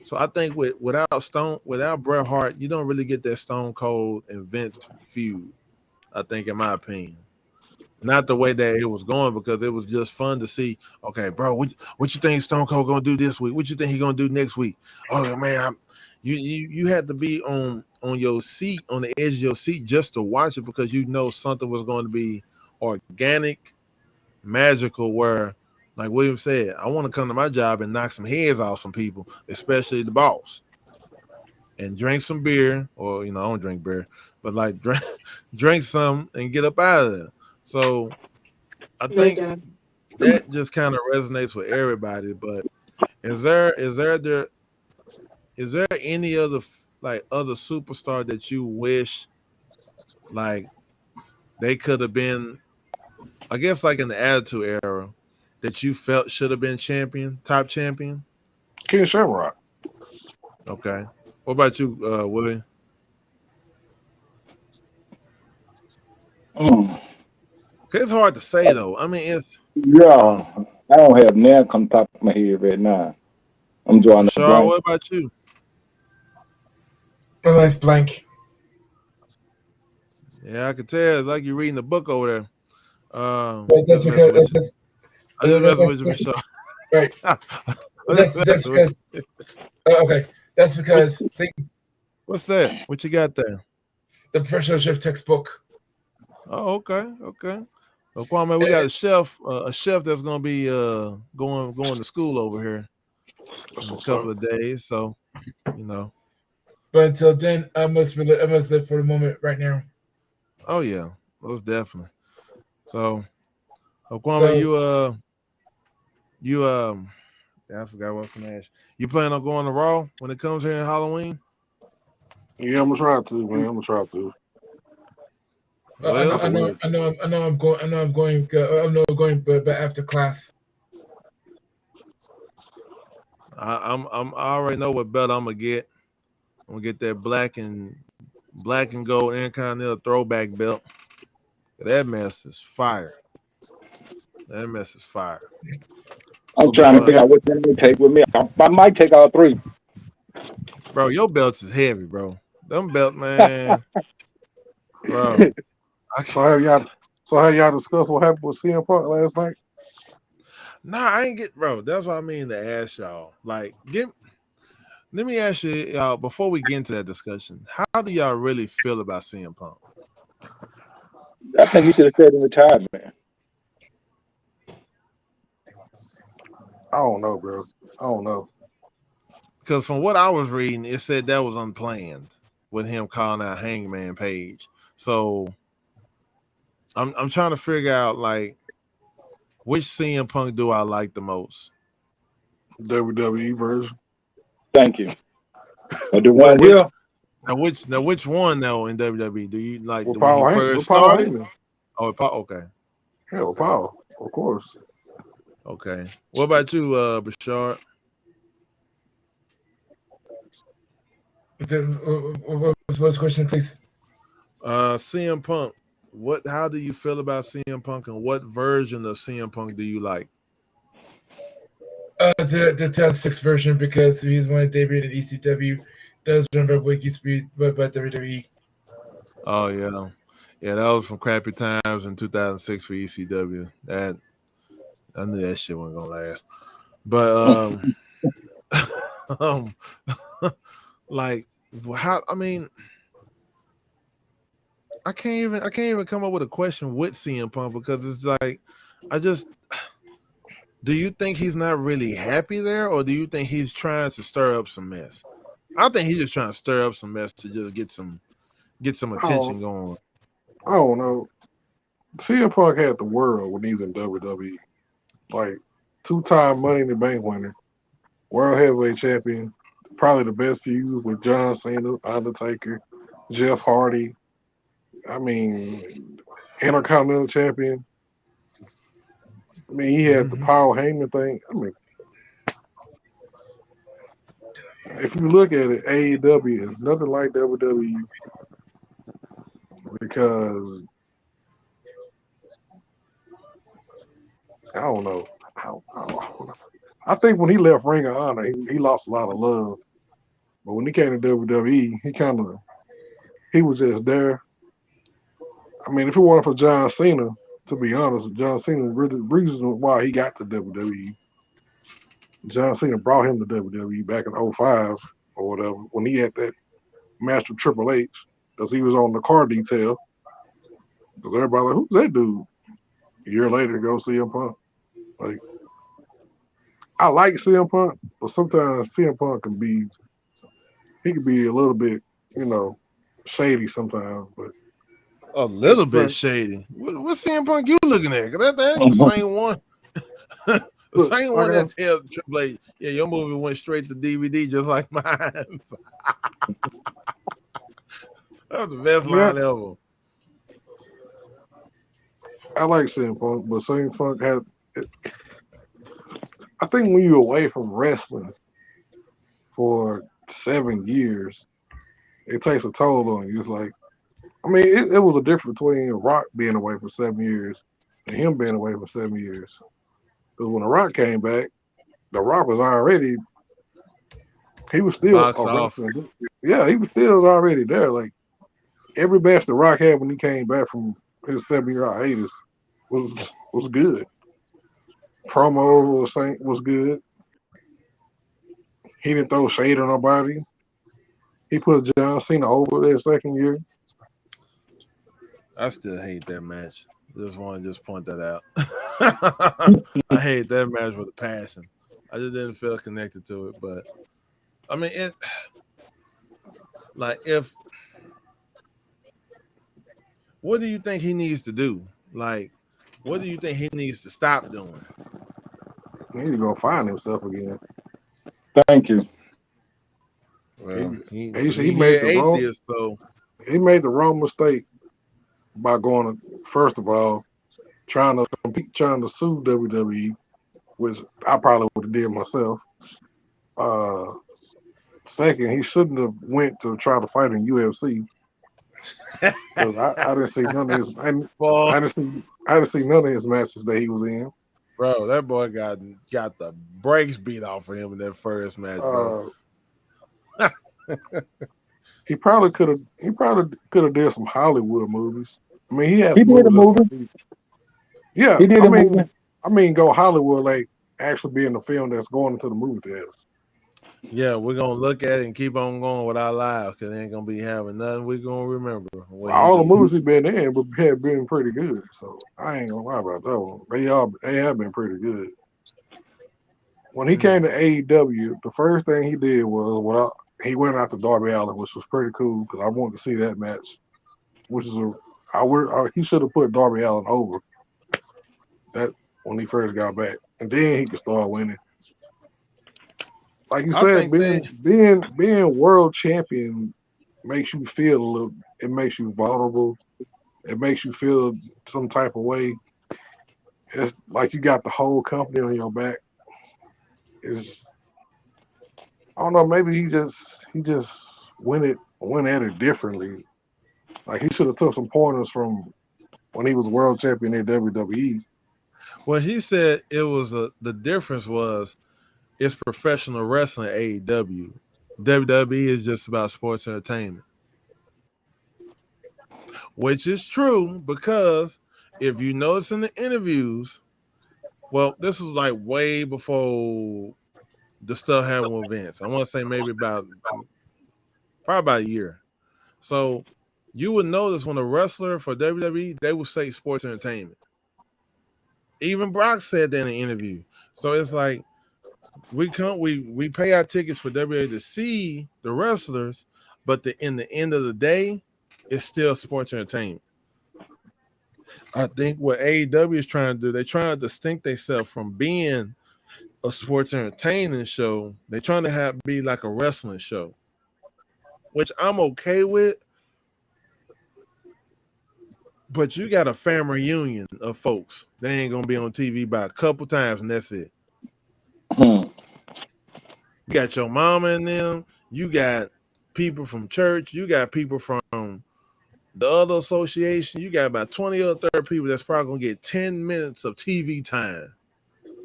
Speaker 1: So I think without Bret Hart, you don't really get that Stone Cold and Vince feud. I think, in my opinion, not the way that it was going, because it was just fun to see. Okay, bro, what you think Stone Cold gonna do this week? What you think he gonna do next week? Oh man, you had to be on your seat, on the edge of your seat, just to watch it, because you know something was going to be organic, magical. Where, like William said, I want to come to my job and knock some heads off some people, especially the boss, and drink some beer, or I don't drink beer, but like drink some and get up out of there. So I
Speaker 7: No
Speaker 1: think
Speaker 7: doubt.
Speaker 1: that just kind of resonates with everybody. But is there any other other superstar that you wish like they could have been, I guess, like in the Attitude Era, that you felt should have been top champion?
Speaker 6: Ken Shamrock.
Speaker 1: Okay. What about you, Willie?
Speaker 2: Mm.
Speaker 1: It's hard to say though. I mean, it's
Speaker 2: Yeah, I don't have none come top of my head right now. I'm drawing a
Speaker 1: Rashard.
Speaker 2: blank.
Speaker 1: What about you?
Speaker 3: A nice blank.
Speaker 1: Yeah, I could tell. Like you're reading the book over there.
Speaker 3: But that's
Speaker 1: Just messing
Speaker 3: because
Speaker 1: with you. I just messing with you,
Speaker 3: that's
Speaker 1: Rashard.
Speaker 3: right.
Speaker 1: I'm just
Speaker 3: That's
Speaker 1: messing with
Speaker 3: because
Speaker 1: you.
Speaker 3: okay. That's
Speaker 1: What,
Speaker 3: because see
Speaker 1: what's that? What you got there?
Speaker 3: the professional chef textbook.
Speaker 1: Oh, okay, okay. Well, Kwame, we
Speaker 3: Eh,
Speaker 1: got a chef that's gonna be going to school over here
Speaker 6: That's
Speaker 1: in a
Speaker 6: what's up.
Speaker 1: couple of days. So, you know.
Speaker 3: But until then, I must live for the moment right now.
Speaker 1: Oh yeah, most definitely. So, Kwame,
Speaker 3: So
Speaker 1: you yeah, I forgot what I was gonna ask. You plan on going to Raw when it comes here in Halloween?
Speaker 6: Yeah, I'm gonna try to, man. I'm gonna try to.
Speaker 1: Well,
Speaker 3: I know I'm going. I know I'm going, but after class.
Speaker 1: I already know what belt I'm gonna get. I'm gonna get that black and gold Intercontinental throwback belt. That mess is fire. That mess is fire.
Speaker 2: I'm trying to
Speaker 1: But
Speaker 2: figure out which one to take with me. I might take all three.
Speaker 1: bro, your belts is heavy, bro. Them belt, man, bro. I
Speaker 6: So have y'all discussed what happened with CM Punk last night?
Speaker 1: Nah, I ain't get, bro. That's what I mean to ask y'all. Like, let me ask you, y'all, before we get into that discussion, how do y'all really feel about CM Punk?
Speaker 2: I think he should have stayed in retirement.
Speaker 6: I don't know, bro. I don't know.
Speaker 1: Because from what I was reading, it said that was unplanned with him calling out Hangman Page. So I'm trying to figure out like which CM Punk do I like the most?
Speaker 6: WWE version.
Speaker 2: Thank you. But the
Speaker 1: What
Speaker 2: one
Speaker 1: what
Speaker 2: here,
Speaker 1: which one though in WWE? Do you like
Speaker 6: With
Speaker 1: when he
Speaker 6: With
Speaker 1: first
Speaker 6: Paul
Speaker 1: started?
Speaker 6: Heyman.
Speaker 1: Oh, okay,
Speaker 6: Yeah, with Paul, of course.
Speaker 1: okay. What about you, Bashard?
Speaker 3: What's the question, please?
Speaker 1: CM Punk. What? How do you feel about CM Punk, and what version of CM Punk do you like?
Speaker 3: The 2006 version because he's when he debuted in ECW. Does remember what used to be by WWE.
Speaker 1: Oh yeah, yeah. That was some crappy times in 2006 for ECW. That I knew that shit wasn't gonna last. But um, like how? I mean, I can't even come up with a question with CM Punk because it's like I just. Do you think he's not really happy there, or do you think he's trying to stir up some mess? I think he's just trying to stir up some mess to just get some
Speaker 6: Oh,
Speaker 1: attention going.
Speaker 6: I don't know. CM Punk had the world when he's in WWE. Like 2-time Money in the Bank winner, World Heavyweight Champion, probably the best feud with John Cena, Undertaker, Jeff Hardy. I mean, Intercontinental Champion. I mean, he had the
Speaker 3: Mm-hmm.
Speaker 6: Paul Heyman thing. I mean, if you look at it, AEW is nothing like WWE because I don't know. I think when he left Ring of Honor, he lost a lot of love. But when he came to WWE, he was just there. I mean, if it weren't for John Cena, to be honest, John Cena really the reason why he got to WWE. John Cena brought him to WWE back in '05 or whatever when he had that match with Triple H because he was on the car detail. Because everybody like, who's that dude? A year later, go CM Punk. Like, I like CM Punk, but sometimes CM Punk he can be a little bit, you know, shady sometimes. But
Speaker 1: A
Speaker 6: at
Speaker 1: little
Speaker 6: the
Speaker 1: bit
Speaker 6: same,
Speaker 1: shady. What CM Punk you looking at? 'Cause that ain't the same one. The
Speaker 6: look,
Speaker 1: same
Speaker 6: like
Speaker 1: one that tells Triple H, yeah, your movie went straight to DVD just like mine. That was the best
Speaker 6: I mean,
Speaker 1: line ever.
Speaker 6: I like CM Punk, but CM Punk has. I think when you're away from wrestling for 7 years, it takes a toll on you. It's like, I mean, it was a difference between Rock being away for 7 years and him being away for 7 years. Because when The Rock came back, The Rock was already, he was still
Speaker 1: Box
Speaker 6: a
Speaker 1: office.
Speaker 6: wrestler. Yeah, he was still already there. Like every match The Rock had when he came back from his 7 year hiatus was good. Promo was good. He didn't throw shade on nobody. He put John Cena over that second year.
Speaker 1: I still hate that match. Just want to just point that out. I hate that match with a passion. I just didn't feel connected to it. But I mean, it like if what do you think he needs to do? Like, what do you think he needs to stop doing?
Speaker 6: He need to go find himself again.
Speaker 2: thank you.
Speaker 6: He
Speaker 1: Well,
Speaker 6: he
Speaker 1: he
Speaker 6: made
Speaker 1: an
Speaker 6: the wrong
Speaker 1: atheist, so
Speaker 6: mistake by going to, first of all, trying to compete, trying to sue WWE, which I probably would have did myself. Uh, Second, he shouldn't have went to try to fight in UFC because I didn't see none of his
Speaker 1: well,
Speaker 6: I didn't see none of his matches that he was in.
Speaker 1: bro, that boy got the brakes beat off of him in that first match, bro.
Speaker 6: Uh, he probably could have did some Hollywood movies. I mean, he has
Speaker 2: He did a
Speaker 6: moves
Speaker 2: movie.
Speaker 6: that's yeah.
Speaker 2: He did a movie.
Speaker 6: I mean, go Hollywood like actually be in the film that's going into the movie theaters.
Speaker 1: Yeah, we're gonna look at it and keep on going with our lives because ain't gonna be having nothing we're gonna remember what he
Speaker 6: All the
Speaker 1: did.
Speaker 6: movies he been in but have been pretty good. So I ain't gonna lie about that one. They have been pretty good. When he came to AEW, the first thing he did was he went out to Darby Allin, which was pretty cool because I wanted to see that match. Which is he should have put Darby Allin over that when he first got back, and then he could start winning. like you
Speaker 1: I
Speaker 6: said,
Speaker 1: think they
Speaker 6: being world champion makes you feel a little. It makes you vulnerable. It makes you feel some type of way. It's like you got the whole company on your back. Is I don't know. Maybe he just went at it differently. Like he should have took some pointers from when he was world champion in WWE.
Speaker 1: well he said it was the difference was it's professional wrestling AEW. WWE is just about sports entertainment, which is true because if you notice in the interviews, well, this was like way before the stuff happened with Vince. I want to say maybe probably about a year. So you would notice when a wrestler for WWE, they would say sports entertainment. Even Brock said that in an interview. So it's like we pay our tickets for WWE to see the wrestlers, but in the end of the day, it's still sports entertainment. I think what AEW is trying to do, they're trying to distinct themselves from being a sports entertainment show. They're trying to have be like a wrestling show, which I'm okay with. But you got a family reunion of folks. They ain't gonna be on TV by a couple times, and that's it.
Speaker 2: Hmm.
Speaker 1: You got your mama and them. You got people from church. You got people from the other association. You got about 20 or 30 people that's probably gonna get 10 minutes of TV time,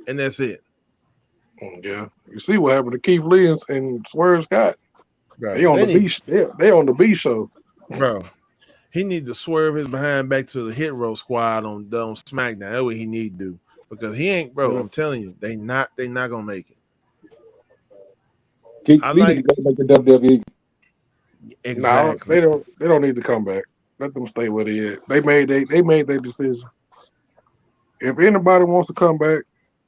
Speaker 1: and that's it.
Speaker 6: Yeah, you see what happened to Keith Lee and Swerve Scott? They
Speaker 1: Bro,
Speaker 6: on
Speaker 1: they
Speaker 6: the
Speaker 1: need,
Speaker 6: B. They on the B show.
Speaker 1: bro. He need to swerve his behind back to the Hit Row Squad on SmackDown. That's what he need to do because he ain't, bro.
Speaker 6: Yeah.
Speaker 1: I'm telling you, they not gonna make it.
Speaker 2: Keith
Speaker 1: I
Speaker 2: Lee need to
Speaker 1: like
Speaker 2: go back to WWE.
Speaker 6: No,
Speaker 1: exactly.
Speaker 6: they don't need to come back. Let them stay where they at. They made their decision. If anybody wants to come back,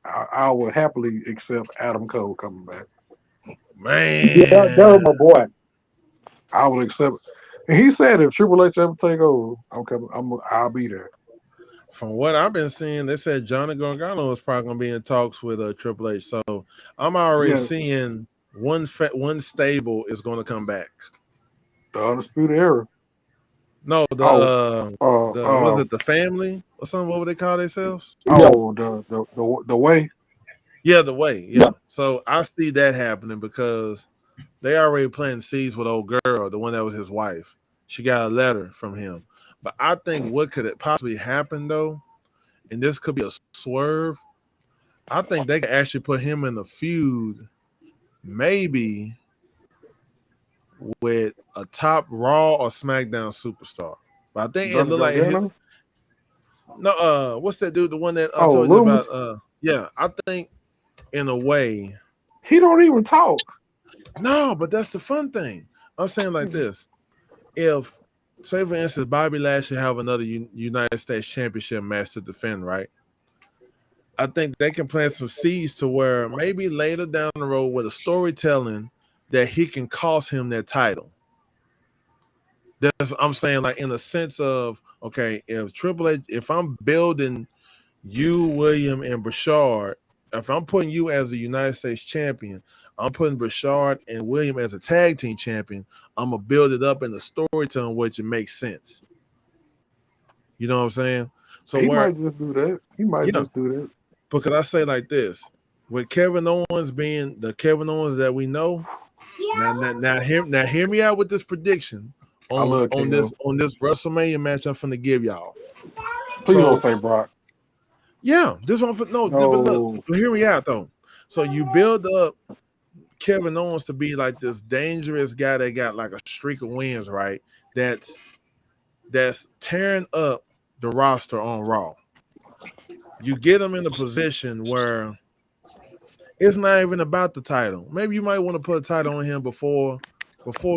Speaker 6: I would happily accept Adam Cole coming back.
Speaker 2: Yeah, that was
Speaker 1: Man,
Speaker 2: my boy.
Speaker 6: I would accept. And he said if Triple H ever take over, I'm coming. I'll be there.
Speaker 1: from what I've been seeing, they said Johnny Gargano is probably gonna be in talks with Triple H. So I'm already
Speaker 6: Yeah,
Speaker 1: seeing one stable is gonna come back.
Speaker 6: the Undisputed Era.
Speaker 1: No,
Speaker 6: Oh,
Speaker 1: the was it the family or something? What would they call themselves?
Speaker 2: Yeah,
Speaker 6: the way.
Speaker 1: Yeah, the way.
Speaker 2: yeah.
Speaker 1: Yeah. So I see that happening because they already planting seeds with old girl, the one that was his wife. She got a letter from him. But I think what could it possibly happen though, and this could be a swerve. I think they could actually put him in a feud, maybe with a top Raw or SmackDown superstar. But I think it
Speaker 6: Johnny
Speaker 1: looked like
Speaker 6: Gargano.
Speaker 1: no. What's that dude? The one that I
Speaker 6: Oh,
Speaker 1: told you about.
Speaker 6: Loomis.
Speaker 1: Yeah. I think in a way,
Speaker 6: He don't even talk.
Speaker 1: no. But that's the fun thing. I'm saying like this: if, say for instance, Bobby Lashley have another United States Championship match to defend, right? I think they can plant some seeds to where maybe later down the road with a storytelling that he can cost him that title. That's what I'm saying, like in the sense of okay, if Triple H, if I'm building you, William, and Brashard, if I'm putting you as the United States champion, I'm putting Brashard and William as a tag team champion. I'm gonna build it up in the storytelling which it makes sense. You know what I'm saying? So
Speaker 6: He
Speaker 1: where
Speaker 6: might just do that. He might
Speaker 1: yeah,
Speaker 6: just do that.
Speaker 1: because I say like this, with Kevin Owens being the Kevin Owens that we know, now hear me out with this prediction
Speaker 6: I
Speaker 1: on
Speaker 6: love
Speaker 1: on
Speaker 6: KO.
Speaker 1: this WrestleMania match I'm finna give y'all.
Speaker 6: Please don't
Speaker 1: So
Speaker 6: say Brock.
Speaker 1: yeah, this one for no, but look,
Speaker 6: No,
Speaker 1: but hear me out though. So you build up Kevin Owens to be like this dangerous guy that got like a streak of wins, right? That's tearing up the roster on Raw. You get him in a position where it's not even about the title. Maybe you might want to put a title on him before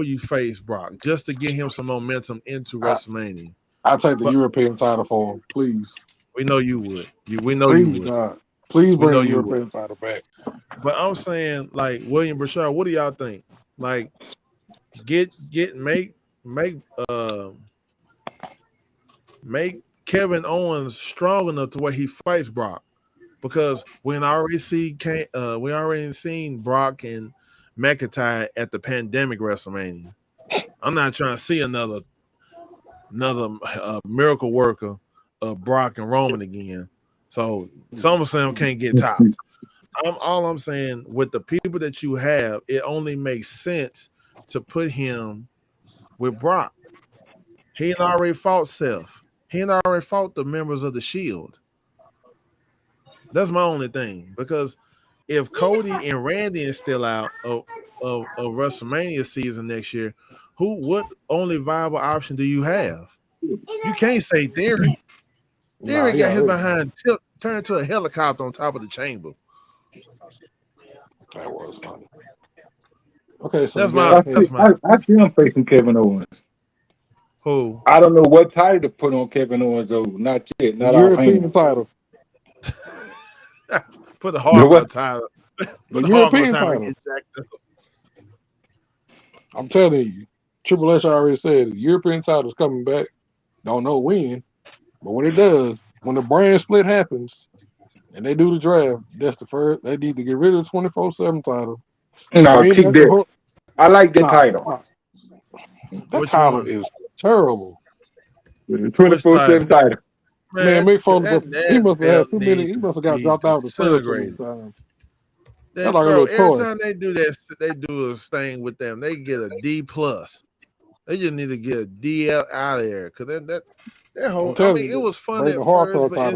Speaker 1: you face Brock, just to get him some momentum into
Speaker 6: I
Speaker 1: WrestleMania.
Speaker 6: I take the
Speaker 1: But
Speaker 6: European title for him, please.
Speaker 1: we know you would. We know you
Speaker 6: Please,
Speaker 1: would.
Speaker 6: God. Please
Speaker 1: We
Speaker 6: bring
Speaker 1: know
Speaker 6: the
Speaker 1: you would.
Speaker 6: European title back.
Speaker 1: But I'm saying, like William Brashard, what do y'all think? Like, get make uh make Kevin Owens strong enough to where he fights Brock because we already seen Brock and McIntyre at the pandemic WrestleMania. I'm not trying to see another miracle worker of Brock and Roman again. So SummerSlam can't get topped. All I'm saying, with the people that you have, it only makes sense to put him with Brock. He had already fought Seth. He had already fought the members of the Shield. That's my only thing. Because if Cody and Randy is still out of WrestleMania season next year, what only viable option do you have? You can't say Theory. Theory got his behind turned into a helicopter on top of the chamber.
Speaker 6: That was funny. Okay, so
Speaker 2: I see him facing Kevin Owens.
Speaker 1: Who?
Speaker 2: I don't know what title to put on Kevin Owens though. Not yet. Not
Speaker 6: European title.
Speaker 1: Put the hardcore title.
Speaker 6: The European title. I'm telling you, Triple H already said the European title is coming back. Don't know when, but when it does, when the brand split happens and they do the draft, that's the first. They need to get rid of the 24/7 title.
Speaker 2: No, keep that. I like that title.
Speaker 6: That title is terrible.
Speaker 2: The 24/7 title.
Speaker 6: Man, Mick Foley, he must have had too many. He must have got dropped out of the cell too many times.
Speaker 1: Every time they do that, they do a thing with them. They get a D plus. They just need to get a DL out of there because that whole. I mean, it was fun at first, but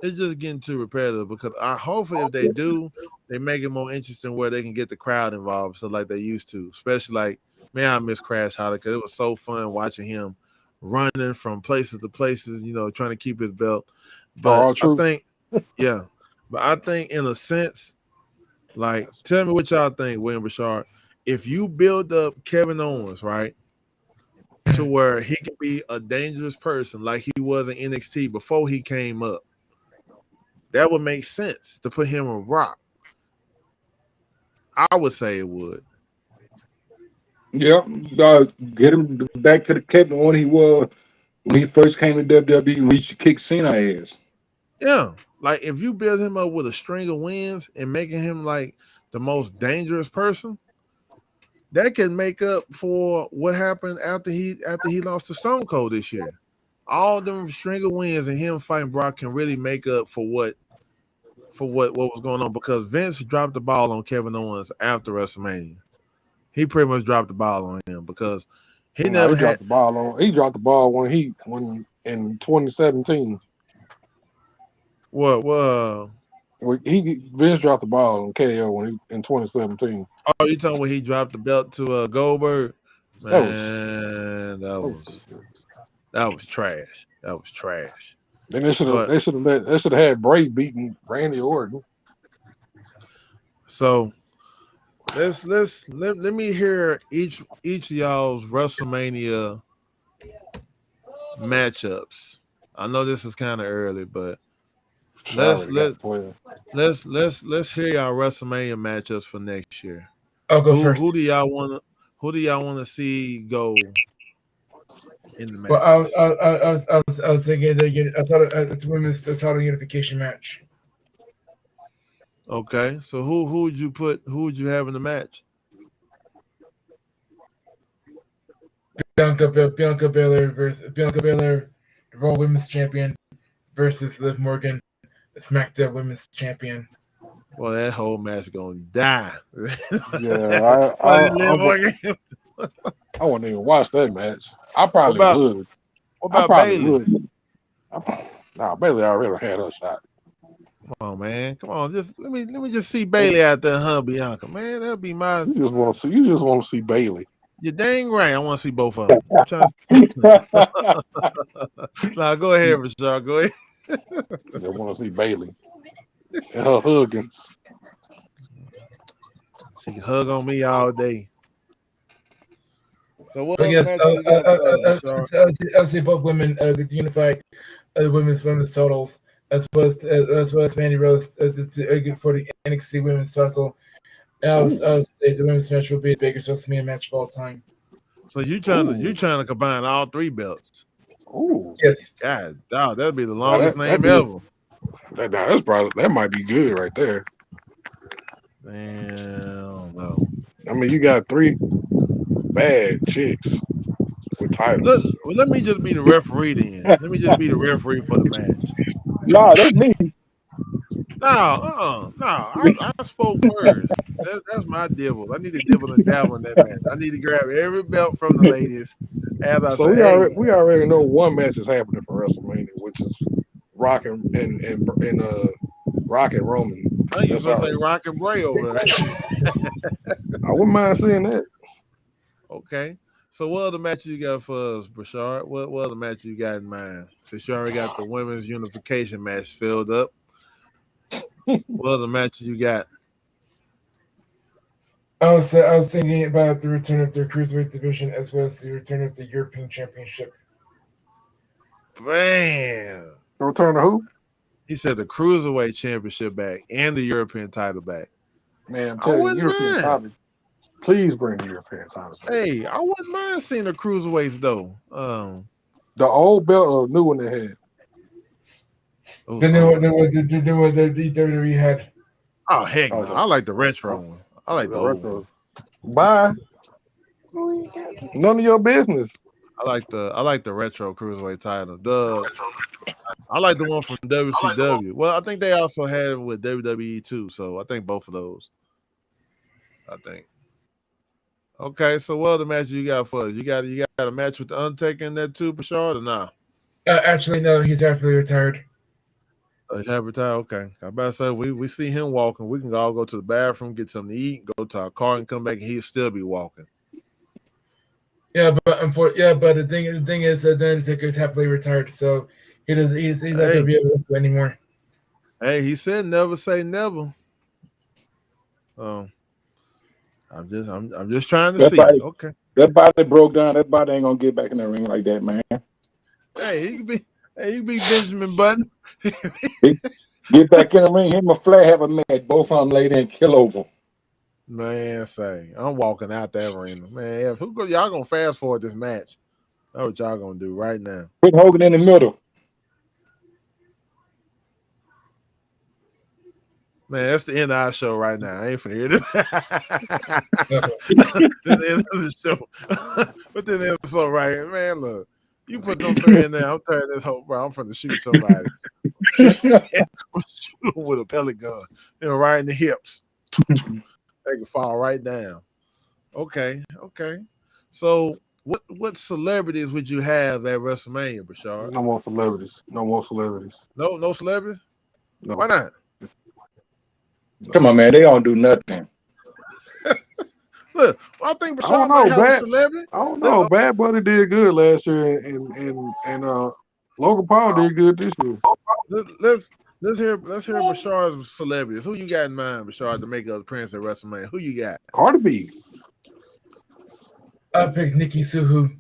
Speaker 1: it's just getting too repetitive. Because hopefully, if they do, they make it more interesting where they can get the crowd involved, so like they used to. Especially like, man, I miss Crash Holly because it was so fun watching him running from places to places, trying to keep his belt. But I think, but I think in a sense, like, tell me what y'all think, William Bashard. If you build up Kevin Owens, right, to where he can be a dangerous person like he was in NXT before he came up, that would make sense to put him with Rock. I would say it would.
Speaker 2: Yeah, get him back to the Kevin Owens he was when he first came to WWE and reached to kick Cena ass.
Speaker 1: Yeah, like if you build him up with a string of wins and making him like the most dangerous person, that can make up for what happened after he lost to Stone Cold this year. All them string of wins and him fighting Brock can really make up for what was going on, because Vince dropped the ball on Kevin Owens after WrestleMania. He pretty much dropped the ball on him because he dropped
Speaker 6: the ball on. He dropped the ball when in 2017.
Speaker 1: What?
Speaker 6: Vince dropped the ball on KO in 2017.
Speaker 1: Oh, you talking when he dropped the belt to Goldberg? Man, that was trash. That was trash.
Speaker 6: Then they should have had Bray beating Randy Orton.
Speaker 1: So let me hear each of y'all's WrestleMania matchups. I know this is kind of early, but let's hear y'all WrestleMania matchups for next year.
Speaker 3: I'll go first.
Speaker 1: Who do y'all want to see go in the match?
Speaker 3: Well, I was thinking I thought it's women's title unification match.
Speaker 1: Okay, so who would you have in the match?
Speaker 3: Bianca Belair, the Raw Women's Champion, versus Liv Morgan, the SmackDown Women's Champion.
Speaker 1: Well, that whole match is gonna die.
Speaker 6: Yeah, I wouldn't even watch that match. I probably would.
Speaker 1: What about Bayley?
Speaker 6: Bayley already had her shot.
Speaker 1: Come on, man. Come on. Just let me just see Bayley out there, huh, Bianca? Man, that'd be my.
Speaker 6: You just want to see Bayley.
Speaker 1: You're dang right. I want to see both of them. Nah, go ahead, Rashad. Go ahead.
Speaker 6: I want to see Bayley and her Huggins.
Speaker 1: She can hug on me all day. So what?
Speaker 3: I would say both women unified the women's totals, as well as Mandy Rose for the NXT women's title. I would say the women's match will be the biggest WrestleMania match of all time.
Speaker 1: So you trying to combine all three belts?
Speaker 6: Ooh,
Speaker 3: yes.
Speaker 1: God, dog, that'd be the longest name ever.
Speaker 6: That might be good right there.
Speaker 1: Man, no.
Speaker 6: I mean, you got 3 bad chicks with titles.
Speaker 1: Let me just be the referee then. Let me just be the referee for the match.
Speaker 2: Nah, that's me.
Speaker 1: No, no. I spoke first. That's my dibble. I need to dibble and dabble in that match. I need to grab every belt from the ladies. As I
Speaker 6: So
Speaker 1: say, hey,
Speaker 6: we already know one match is happening for WrestleMania, which is Rock and Rock and Roman.
Speaker 1: I think you
Speaker 6: That's
Speaker 1: supposed to
Speaker 6: all.
Speaker 1: say Rock and Bray over there.
Speaker 6: I wouldn't mind seeing that.
Speaker 1: Okay. So what other match you got for us, Bashard? What other match you got in mind? Since you already got the women's unification match filled up, what other match you got?
Speaker 3: I was thinking about the return of their cruiserweight division as well as the return of the European Championship.
Speaker 1: Man.
Speaker 6: Return to who?
Speaker 1: He said the Cruiserweight Championship back and the European title back.
Speaker 6: Man,
Speaker 1: I
Speaker 6: tell you,
Speaker 1: wouldn't
Speaker 6: European
Speaker 1: mind.
Speaker 6: title. Please bring the European titles back.
Speaker 1: Hey, I wouldn't mind seeing the Cruiserweights though.
Speaker 6: The old belt or the new one they had?
Speaker 3: The new one that the WWE had.
Speaker 1: Oh heck no!
Speaker 6: Okay.
Speaker 1: I like the retro one. I like the old one.
Speaker 6: Bye. None of your business.
Speaker 1: I like the retro Cruiserweight title. I like the one from WCW. Well, I think they also had it with WWE too. So I think both of those. I think. Okay, so what other match you got for us? You got a match with the Undertaker in that too, Bashard, or nah?
Speaker 3: Actually, no, he's rapidly retired.
Speaker 1: Retired. Okay, I about to say we see him walking. We can all go to the bathroom, get something to eat, go to our car, and come back, and he'll still be walking.
Speaker 3: Yeah, but the thing is that the Undertaker is happily retired, so he's not gonna be able to wrestle anymore.
Speaker 1: Hey, he said never say never. I'm just trying to see.
Speaker 2: Body,
Speaker 1: Okay.
Speaker 2: That body broke down. That body ain't gonna get back in the ring like that, man.
Speaker 1: Hey, he can be Benjamin Button.
Speaker 2: Get back in the ring. Him and Flair have a match. Both of them lay there and kill over.
Speaker 1: Man, say I'm walking out that arena. Man, y'all gonna fast forward this match? That's what y'all gonna do right now.
Speaker 2: Put Hogan in the middle.
Speaker 1: Man, that's the end of our show right now. I ain't finna hear this. This is the end of the show. But then the episode right here. Man, look. You put them 3 in there. I'm turning this whole bro. I'm finna shoot somebody. I'm shooting with a pellet gun. Right in the hips. They can fall right down. Okay. So what celebrities would you have at WrestleMania, Bashard?
Speaker 6: No more celebrities. No celebrities.
Speaker 1: No celebrities?
Speaker 6: No.
Speaker 1: Why not?
Speaker 2: Come on, man. They don't do nothing.
Speaker 1: Look, I think Bashard might have a celebrity.
Speaker 6: I don't know. Bad Buddy did good last year, and Logan Paul did good this year.
Speaker 1: Let's hear Bashard's celebrities. Who you got in mind, Bashard, to make an appearance at WrestleMania? Who you got?
Speaker 6: Cardi B.
Speaker 3: I'll pick Nikki Suhu.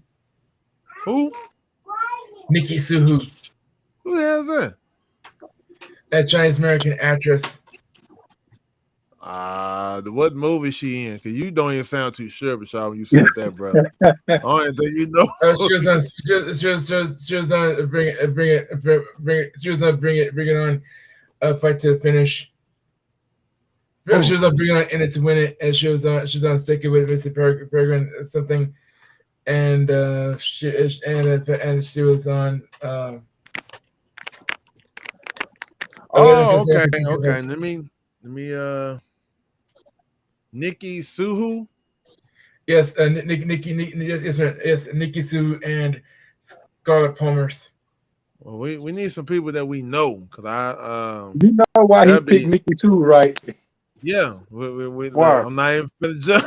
Speaker 1: Who?
Speaker 3: Nikki Suhu.
Speaker 1: Who the hell is that?
Speaker 3: A Chinese American actress.
Speaker 1: What movie she in? Because you don't even sound too sure, Bashard, when you said that, brother. I don't think you know.
Speaker 3: She was on Bring It On, Fight to the Finish. She was on Bring It On, In It to Win It, and she was on Stick It with Mr. Peregrine something, and she was on.
Speaker 1: Okay. Let me. Nikki Suhu.
Speaker 3: Yes, yes, Nikki Sue and Scarlett Palmer's.
Speaker 1: Well, we need some people that we know, because
Speaker 2: you know why he picked Nikki too, right?
Speaker 1: Yeah,
Speaker 2: Why?
Speaker 1: I'm not even finna judge.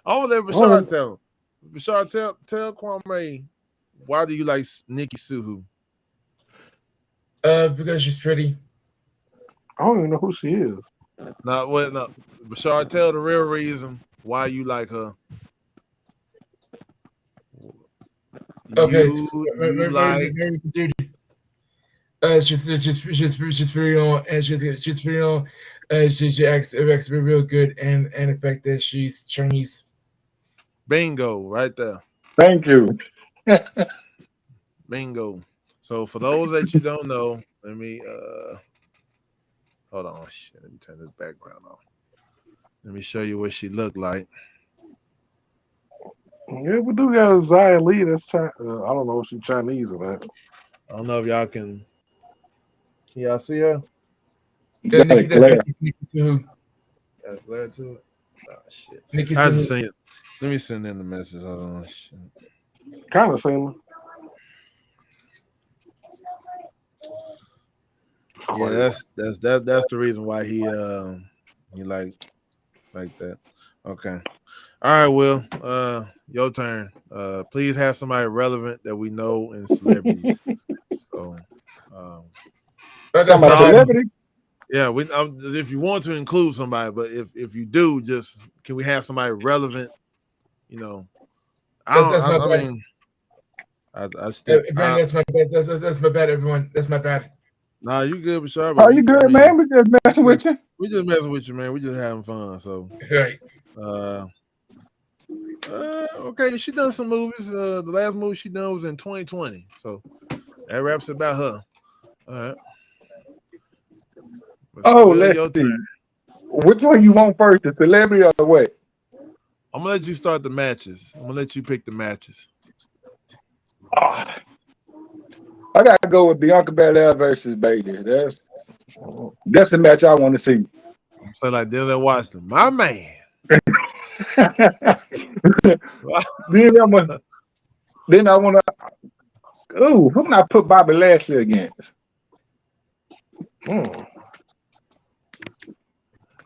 Speaker 1: I'm gonna let Bashard tell him. Bashard, tell Kwame, why do you like Nikki Suhu?
Speaker 3: Because she's pretty.
Speaker 6: I don't even know who she is.
Speaker 1: No, Bashard, tell the real reason why you like her.
Speaker 3: Okay, she's pretty on, and she's pretty on. She acts real good, and the fact that she's Chinese.
Speaker 1: Bingo, right there.
Speaker 2: Thank you.
Speaker 1: Bingo. So for those that you don't know, let me Hold on, shit. Let me turn this background off. Let me show you what she looked like.
Speaker 6: Yeah, we do got Zaya Lee. That's I don't know if she's Chinese or not.
Speaker 1: I don't know if y'all can y'all see her?
Speaker 3: Yeah,
Speaker 2: Got
Speaker 3: Nikki,
Speaker 2: it
Speaker 3: that's
Speaker 2: clear.
Speaker 3: Nikki Suhu.
Speaker 1: Got a glare to it. Oh shit.
Speaker 3: Nikki
Speaker 1: I have to
Speaker 3: Suhu.
Speaker 1: send it. Let me send in the message. Hold on. Shit.
Speaker 6: Kind of similar.
Speaker 1: Yeah, that's the reason why he like that. Okay. All right, Will. Your turn. Please have somebody relevant that we know in celebrities. So um
Speaker 3: But
Speaker 2: Talking
Speaker 3: that's
Speaker 2: about
Speaker 1: no,
Speaker 3: fine.
Speaker 2: celebrity?
Speaker 1: yeah, if you want to include somebody, but if you do, just can we have somebody relevant? You know,
Speaker 3: That's my
Speaker 1: I
Speaker 3: bad.
Speaker 1: mean, I step.
Speaker 3: Brandon, that's my bad. That's my bad, everyone. That's my bad.
Speaker 1: Nah, you good, Bashar,
Speaker 2: Oh,
Speaker 1: but
Speaker 2: you
Speaker 1: I
Speaker 2: good,
Speaker 1: mean,
Speaker 2: man? We just messing with you.
Speaker 1: we just messing with you, man. We just having fun. So,
Speaker 3: Right.
Speaker 1: uh, okay, she done some movies. The last movie she done was in 2020. So that wraps it about her. All right,
Speaker 2: Oh,
Speaker 1: Will,
Speaker 2: let's
Speaker 1: your turn.
Speaker 2: see. Which one you want first, the celebrity or what?
Speaker 1: I'm gonna let you start the matches. I'm gonna let you pick the matches.
Speaker 2: Ah, I gotta go with Bianca Belair versus Bailey. That's a match I want to see.
Speaker 1: I'm saying like Dylan Washington, my man.
Speaker 2: then then I want to. Ooh, who can I put Bobby Lashley against?
Speaker 6: Hmm.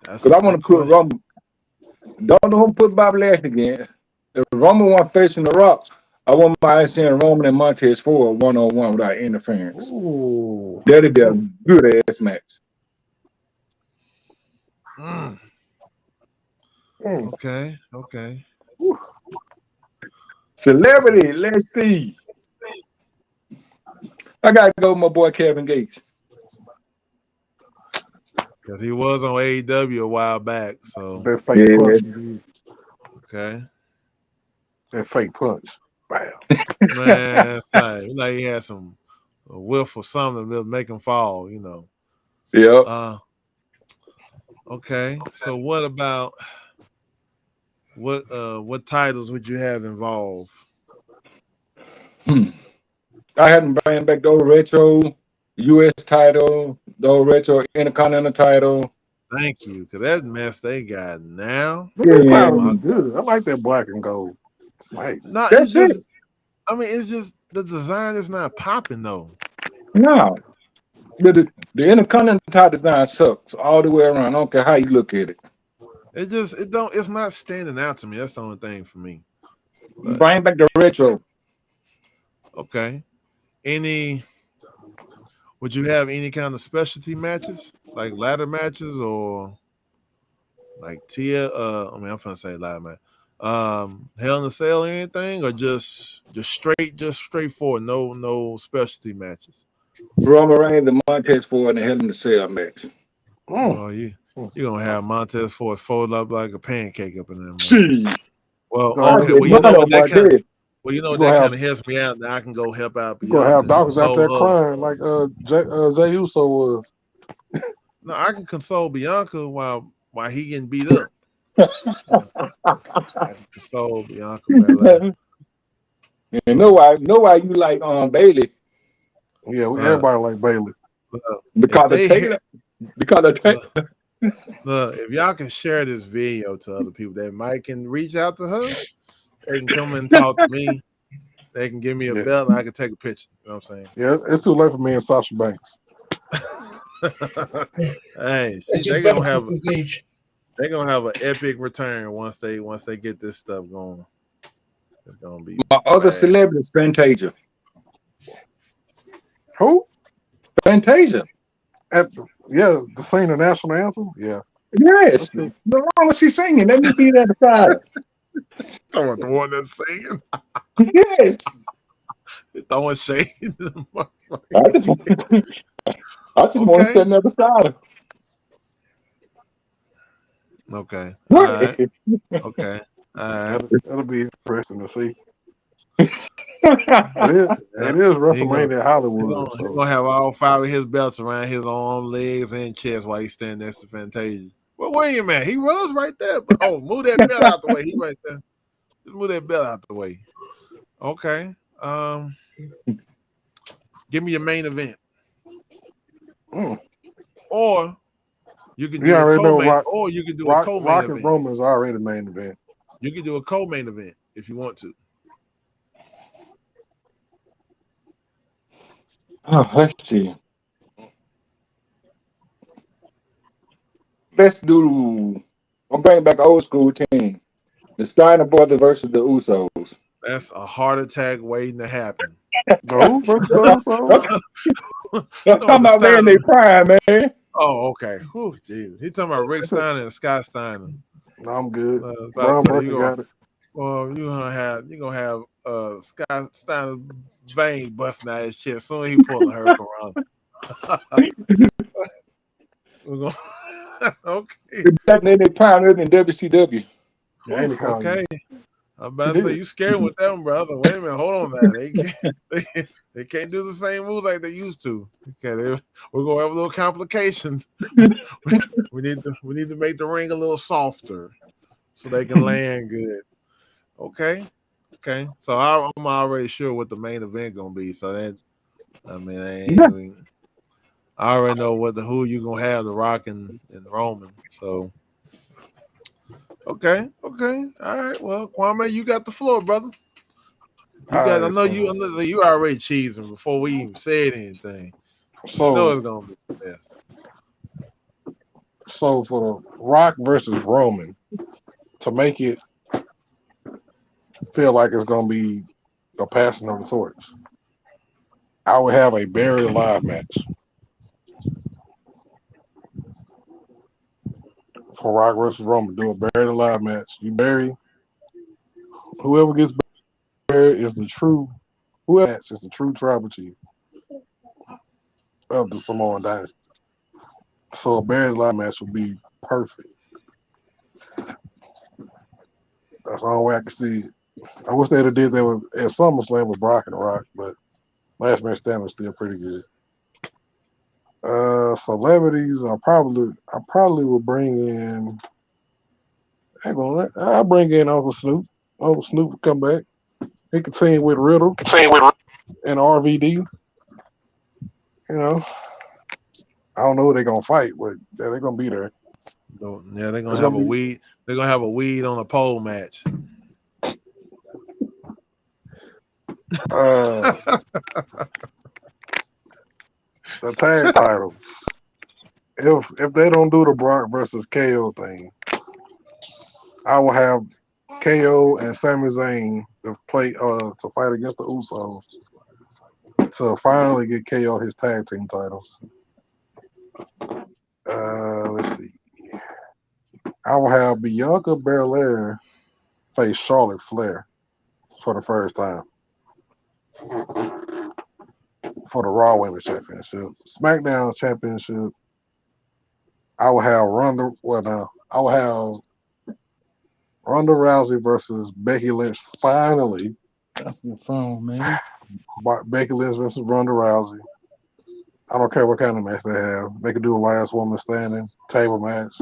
Speaker 1: That's
Speaker 2: Because
Speaker 1: a
Speaker 2: I want
Speaker 1: good
Speaker 2: to put
Speaker 1: question.
Speaker 2: Roman. Don't know who to put Bobby Lashley against. If Roman want facing The Rock, I want my eyes seeing Roman and Montez for 1-on-1 without interference.
Speaker 6: Ooh.
Speaker 2: That'd be a good ass match.
Speaker 1: Mm,
Speaker 6: Hmm.
Speaker 1: okay.
Speaker 2: Celebrity, let's see. I gotta go with my boy Kevin Gates.
Speaker 1: Because he was on AEW a while back. So
Speaker 6: That fake
Speaker 2: Yeah.
Speaker 6: punch, dude.
Speaker 1: okay.
Speaker 6: That fake punch. Bam.
Speaker 1: Man, sorry. Like he had some a whiff or something that make him fall, you know.
Speaker 2: Yep.
Speaker 1: Okay. So what about what titles would you have involved?
Speaker 2: Hmm. I had him bring back the old retro US title, the old retro Intercontinental title.
Speaker 1: Thank you. Cause that mess they got now.
Speaker 6: But that
Speaker 1: Oh
Speaker 2: Yeah.
Speaker 6: title
Speaker 1: my
Speaker 6: be good. I like that black and gold. It's nice.
Speaker 1: no, it's
Speaker 2: That's it.
Speaker 1: just I mean it's just the design is not popping though.
Speaker 2: No. The Intercontinental title design sucks all the way around. I don't care how you look at it.
Speaker 1: It's not standing out to me. That's the only thing for me. But
Speaker 2: Bring back the retro.
Speaker 1: okay. Any would you have any kind of specialty matches? Like ladder matches or like I mean I'm gonna say ladder match. Hell in a Cell or anything, or just straightforward, no specialty matches.
Speaker 2: Roman Reigns and Montez Ford in the Hell in the Cell match.
Speaker 6: Mm.
Speaker 1: Well,
Speaker 6: Mm.
Speaker 1: you're gonna have Montez Ford fold up like a pancake up in there, man.
Speaker 2: Gee,
Speaker 1: Well,
Speaker 6: Gonna
Speaker 2: I
Speaker 6: have
Speaker 1: okay.
Speaker 2: said
Speaker 1: Well, you
Speaker 2: blood
Speaker 1: know
Speaker 2: on
Speaker 1: what
Speaker 2: my
Speaker 1: that kind of
Speaker 2: dead.
Speaker 6: you
Speaker 1: that
Speaker 6: gonna have
Speaker 1: kind of helps me out. Now I can go help out
Speaker 6: you gonna
Speaker 1: Bianca
Speaker 6: have
Speaker 1: and
Speaker 6: doctors out
Speaker 1: console
Speaker 6: there
Speaker 1: her.
Speaker 6: crying like Jay Uso was.
Speaker 1: No, I can console Bianca while he getting beat up. I can console Bianca Belair.
Speaker 2: And
Speaker 1: So
Speaker 2: know why you like Bailey
Speaker 6: Yeah,
Speaker 1: look,
Speaker 6: everybody like Bailey.
Speaker 1: look, if
Speaker 2: because of
Speaker 1: they
Speaker 2: Taylor. Because of Taylor.
Speaker 1: look, look, if y'all can share this video to other people that might can reach out to her, they can come and talk to me. They can give me a
Speaker 6: Yeah,
Speaker 1: belt and I can take a picture. You know what I'm
Speaker 6: yeah. It's too late for me and Sasha Banks.
Speaker 1: saying? Hey,
Speaker 3: That's
Speaker 1: they
Speaker 3: just
Speaker 1: gonna
Speaker 3: bad
Speaker 1: have
Speaker 3: systems age.
Speaker 1: an epic return once they get this stuff going. It's gonna be
Speaker 2: My other
Speaker 1: bad.
Speaker 2: celebrity is Fantasia.
Speaker 6: Who?
Speaker 2: Fantasia.
Speaker 6: To sing the national anthem. Yeah,
Speaker 2: Yes.
Speaker 6: that's it.
Speaker 2: No wrong with she singing. Let me be there beside her.
Speaker 1: Throwing the one that's singing,
Speaker 2: Yes.
Speaker 1: throwing shade. In the
Speaker 2: I just want I just want to
Speaker 1: okay,
Speaker 2: stand there beside her.
Speaker 1: okay, all
Speaker 2: What?
Speaker 1: right, okay, all right.
Speaker 6: That'll be interesting to see.
Speaker 1: Yeah.
Speaker 6: It is
Speaker 1: He gonna,
Speaker 6: WrestleMania Hollywood.
Speaker 1: he
Speaker 6: So
Speaker 1: gonna have all 5 of his belts around his arm, legs, and chest while he's standing next to Fantasia. Well, wait a minute. He was right there. But move that belt out the way. He right there. Just move that belt out the way. Okay. Give me your main event. Or you can
Speaker 6: you
Speaker 1: do a
Speaker 6: already know
Speaker 1: co-main, or you can do a co-main
Speaker 6: Rock and
Speaker 1: event.
Speaker 6: Roman is already the main event.
Speaker 1: You can do a co-main event if you want to.
Speaker 2: Let's see. Let's do. I'm bringing back an old school team. The Steiner brothers versus the Usos.
Speaker 1: That's a heart attack waiting to happen.
Speaker 6: No, versus the
Speaker 2: That's,
Speaker 6: Usos.
Speaker 2: that's
Speaker 1: No,
Speaker 2: talking
Speaker 1: the
Speaker 2: about they in their
Speaker 1: Steiner.
Speaker 2: prime, man.
Speaker 1: Oh, okay. Whew, geez. He talking about Rick Steiner and Scott Steiner.
Speaker 6: No, I'm good.
Speaker 1: I was about
Speaker 6: Brown
Speaker 1: to say
Speaker 6: Burton got it.
Speaker 1: you gonna have Scott Steiner vein busting out his chest soon as he pulling her around. We're gonna okay.
Speaker 2: Back in their prime in WCW.
Speaker 6: Yeah, ain't
Speaker 1: Okay. I'm about to say you scared with them, brother. Wait a minute, hold on now. They can't do the same moves like they used to. Okay, we're gonna have a little complications. we need to make the ring a little softer so they can land good. Okay. So I'm already sure what the main event gonna be. So that I already know who you gonna have, The Rock and Roman. So okay. All right. Well, Kwame, you got the floor, brother. You got. I know you already cheesing before we even said anything.
Speaker 6: So,
Speaker 1: I know it's gonna be the best.
Speaker 6: So for the Rock versus Roman, to make it feel like it's gonna be a passing of the torch, I would have a buried alive match for Rock versus Roman. Do a buried alive match. You bury whoever gets buried is the true tribal chief of the Samoan dynasty. So a buried alive match would be perfect. That's the only way I can see it. I wish they'd have did that at SummerSlam with Brock and Rock, but last man standing was still pretty good. Celebrities, I probably will bring in. I'll bring in Uncle Snoop. Uncle Snoop will come back. He can team with Riddle and RVD. You know, I don't know who they're gonna fight, but they're gonna be there.
Speaker 1: So, yeah, they're gonna have a weed. They're gonna have a weed on a pole match.
Speaker 6: The tag titles. If they don't do the Brock versus KO thing, I will have KO and Sami Zayn to fight against the Usos to finally get KO his tag team titles. Let's see. I will have Bianca Belair face Charlotte Flair for the first time for the Raw Women's Championship. SmackDown Championship, I will have Ronda Rousey versus Becky Lynch finally.
Speaker 2: That's your phone, man.
Speaker 6: Becky Lynch versus Ronda Rousey. I don't care what kind of match they have. They could do a last woman standing table match.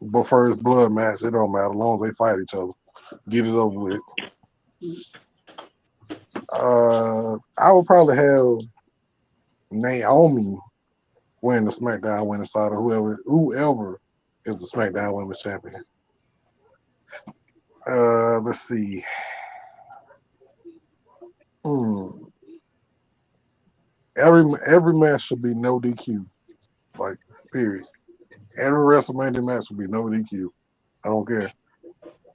Speaker 6: But first blood match, it don't matter. As long as they fight each other. Get it over with. I would probably have Naomi win the SmackDown Women's title, whoever is the SmackDown Women's Champion. Let's see. Every match should be no DQ. Like, period. Every WrestleMania match should be no DQ. I don't care.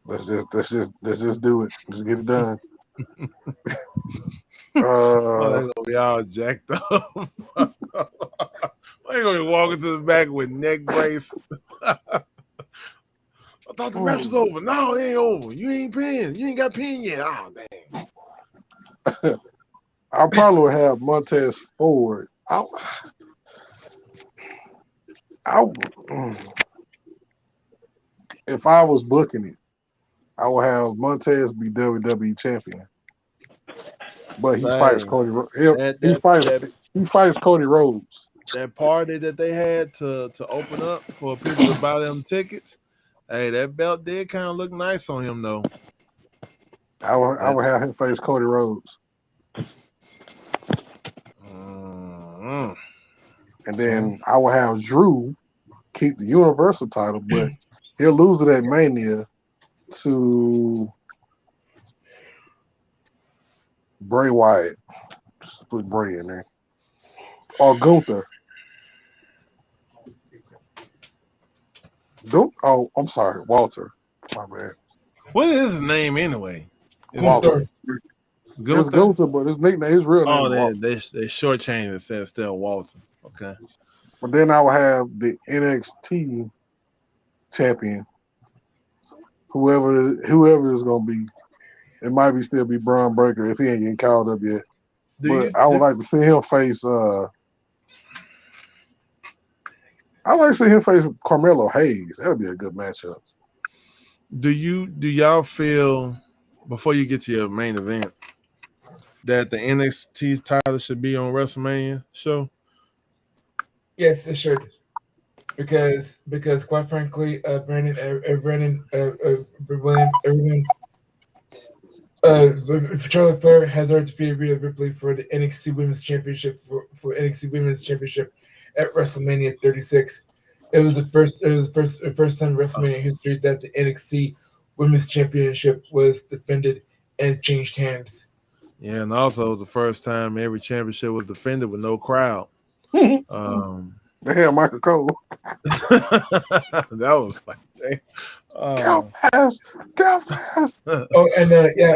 Speaker 6: Let's just do it. Just get it done.
Speaker 1: They're gonna be all jacked up. They're gonna be walking to the back with neck brace. I thought the match was over. No, it ain't over. You ain't pinned. You ain't got pinned yet. Oh, dang.
Speaker 6: I probably would have Montez Ford. If I was booking it, I would have Montez be WWE champion. but he fights
Speaker 1: Say,
Speaker 6: Cody.
Speaker 1: that
Speaker 6: He
Speaker 1: that
Speaker 6: fights.
Speaker 1: that
Speaker 6: He fights Cody Rhodes.
Speaker 1: that party that they had to open up for people to buy them tickets. Hey, that belt did kind of look nice on him though.
Speaker 6: I
Speaker 1: That,
Speaker 6: would have him face Cody Rhodes,
Speaker 1: mm,
Speaker 6: and
Speaker 1: so,
Speaker 6: then I would have Drew keep the Universal title, but he'll lose it at Mania to Bray Wyatt. Just put Bray in there, or Gunther. Oh, I'm sorry, Walter. My bad.
Speaker 1: what is his name anyway? Is it
Speaker 6: Walter.
Speaker 3: Gunther.
Speaker 6: It's
Speaker 1: Gunther?
Speaker 6: Gunther, but his nickname, his real name
Speaker 1: Oh,
Speaker 6: is Walter.
Speaker 1: they shortchanged it, said still Walter. Okay.
Speaker 6: But then I will have the NXT champion, whoever is gonna be. It might be still be Braun Breaker if he ain't getting called up yet. But I would like to see him face. I like to see him face Carmelo Hayes. That'll be a good matchup.
Speaker 1: do y'all feel before you get to your main event that the NXT title should be on WrestleMania show?
Speaker 3: Yes, it should. Because quite frankly, Brandon, William, everyone, Charlotte Flair has already defeated Rhea Ripley for the NXT Women's Championship for NXT Women's Championship at WrestleMania 36. It was the first time in WrestleMania history that the NXT Women's Championship was defended and changed hands.
Speaker 1: Yeah, and also it was the first time every championship was defended with no crowd.
Speaker 6: They had Michael Cole.
Speaker 1: That was like,
Speaker 6: Go fast.
Speaker 3: Oh, and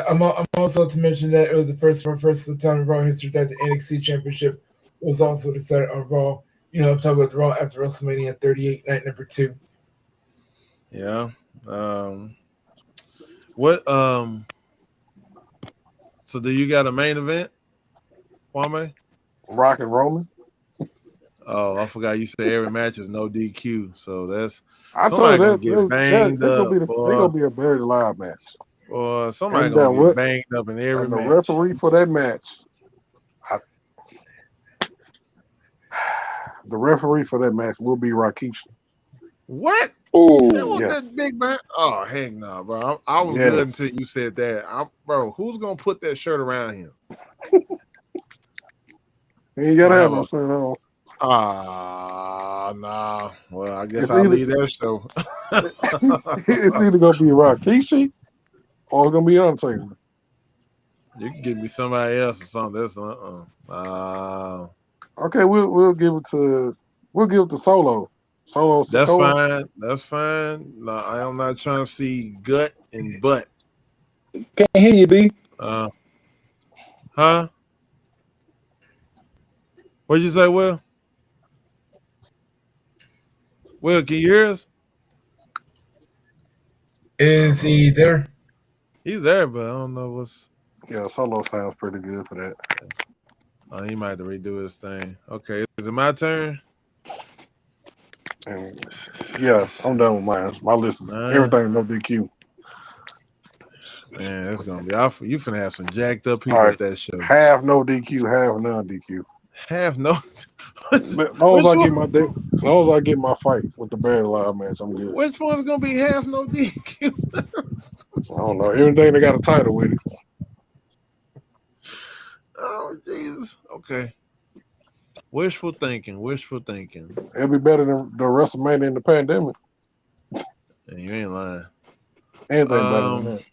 Speaker 3: I'm also to mention that it was the first time in Raw history that the NXT Championship was also decided on Raw. You know, I'm talking about the Raw after WrestleMania 38, night number 2.
Speaker 1: yeah. What? So do you got a main event, Kwame?
Speaker 6: Rock and Roman.
Speaker 1: Oh, I forgot you said every match is no DQ. So that's
Speaker 6: I
Speaker 1: somebody
Speaker 6: told
Speaker 1: gonna
Speaker 6: you
Speaker 1: get banged
Speaker 6: they're
Speaker 1: up,
Speaker 6: gonna be a buried alive match.
Speaker 1: or somebody
Speaker 6: And
Speaker 1: gonna get banged up in every
Speaker 6: and the
Speaker 1: match.
Speaker 6: referee for that match, will be Rikishi.
Speaker 1: What?
Speaker 2: Oh,
Speaker 1: That was
Speaker 6: Yes.
Speaker 1: that big man. Oh heck no, bro. I was
Speaker 6: Yes.
Speaker 1: good until you said that. Bro, who's gonna put that shirt around him?
Speaker 6: He ain't gotta have
Speaker 1: Wow.
Speaker 6: no shirt on.
Speaker 1: Nah. Well, I guess
Speaker 6: It's
Speaker 1: I'll
Speaker 6: either-
Speaker 1: leave that show.
Speaker 6: It's either gonna be Rikishi or it's gonna be Undertaker.
Speaker 1: You can give me somebody else or something. That's
Speaker 6: Okay, we'll give it to Solo. Solo
Speaker 1: that's
Speaker 6: Sikoa.
Speaker 1: fine. That's fine. No, I am not trying to see gut and butt.
Speaker 2: Can't hear you, B.
Speaker 1: Huh? What'd you say, Will? Will, can you hear us?
Speaker 3: Is he there?
Speaker 1: He's there, but I don't know what's.
Speaker 6: Yeah, Solo sounds pretty good for that.
Speaker 1: He might have to redo his thing. Okay, is it my turn?
Speaker 6: And yeah, I'm done with mine. My list is everything no DQ.
Speaker 1: Man, that's gonna be. You finna have some jacked up people
Speaker 6: All right.
Speaker 1: at that show.
Speaker 6: Half no DQ, half non DQ.
Speaker 1: Half no.
Speaker 6: As long as I get my fight with the buried alive match, I'm good.
Speaker 1: Which one's gonna be half no DQ?
Speaker 6: I don't know. Everything they got a title with it.
Speaker 1: Oh Jesus. Okay. Wishful thinking.
Speaker 6: It'll be better than the WrestleMania in the pandemic.
Speaker 1: And you ain't lying.
Speaker 6: Anything better than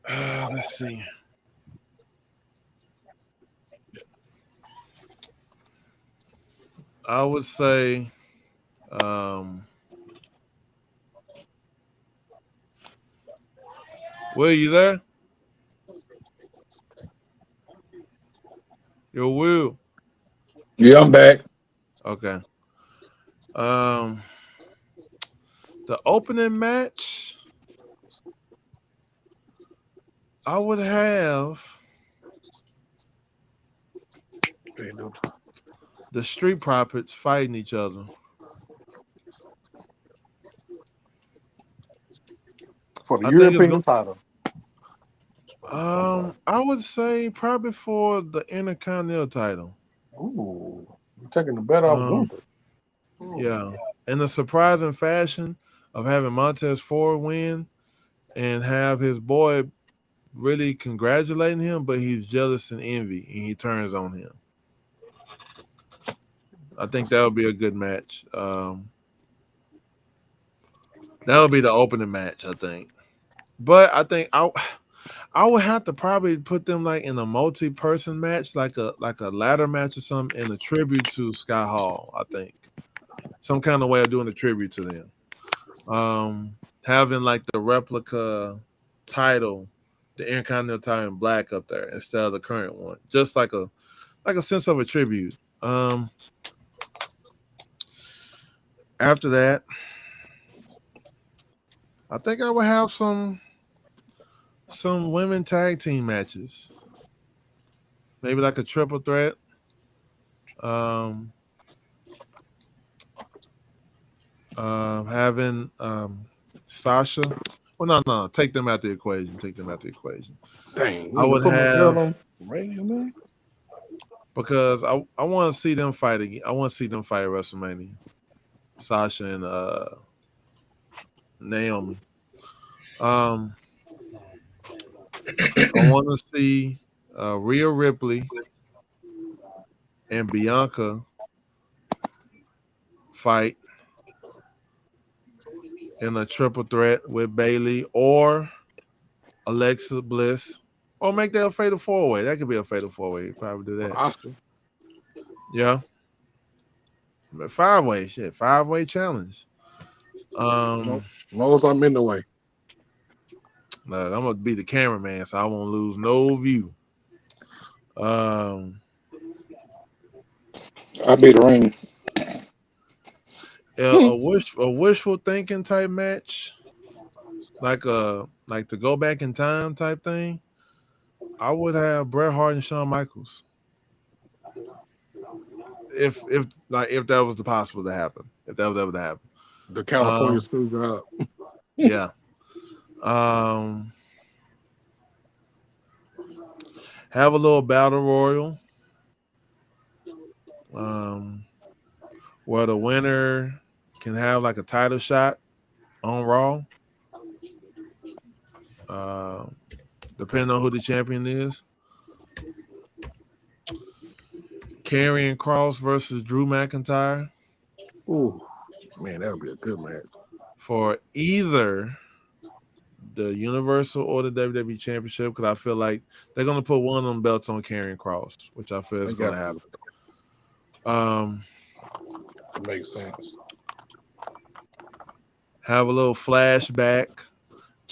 Speaker 6: that.
Speaker 1: Let's see. I would say Will, you there? Yo, Will.
Speaker 2: Yeah, I'm back.
Speaker 1: Okay. The opening match, I would have the Street Profits fighting each other.
Speaker 6: For the
Speaker 1: I think
Speaker 6: European title.
Speaker 1: I I would say probably for the Intercontinental title.
Speaker 6: Ooh, you're taking the bet off
Speaker 1: Um,
Speaker 6: Gunther.
Speaker 1: yeah, in the surprising fashion of having Montez Ford win and have his boy really congratulating him, but he's jealous and envy, and he turns on him. I think that would be a good match. That would be the opening match, I think. But I think I would have to probably put them like in a multi-person match, like a ladder match or something, in a tribute to Sky Hall. I think some kind of way of doing a tribute to them. Having like the replica title, the Intercontinental title in black up there instead of the current one, just like a sense of a tribute. After that, I think I would have some women tag team matches, maybe like a triple threat. Um, Having Sasha. Well, no, take them out the equation. Take them out the equation.
Speaker 6: Dang,
Speaker 1: I
Speaker 6: you
Speaker 1: would
Speaker 6: put my girl
Speaker 1: have
Speaker 6: on radio, man.
Speaker 1: because I want to see them fight again. I want to see them fight at WrestleMania. Sasha and Naomi. Um, I want to see Rhea Ripley and Bianca fight in a triple threat with Bailey or Alexa Bliss, or make that a fatal four way. That could be a fatal four way. Probably do that.
Speaker 6: Oscar.
Speaker 1: Yeah, 5 way. Shit, 5-way challenge.
Speaker 6: No, as long as I'm in the way.
Speaker 1: I'm gonna be the cameraman, so I won't lose no view. Um,
Speaker 2: I be the ring.
Speaker 1: a wishful thinking type match, like to go back in time type thing. I would have Bret Hart and Shawn Michaels. If that was possible to happen, if that was ever to happen.
Speaker 6: The California
Speaker 1: Um,
Speaker 6: screw job.
Speaker 1: yeah. Um, have a little battle royal. Um, where the winner can have like a title shot on Raw. Uh, Depending on who the champion is. Karrion Cross versus Drew McIntyre
Speaker 6: Ooh, man, that would be a good match.
Speaker 1: for either the Universal or the WWE Championship, because I feel like they're going to put one of them belts on Karrion Cross, which I feel is going to happen.
Speaker 6: It makes sense.
Speaker 1: Have a little flashback,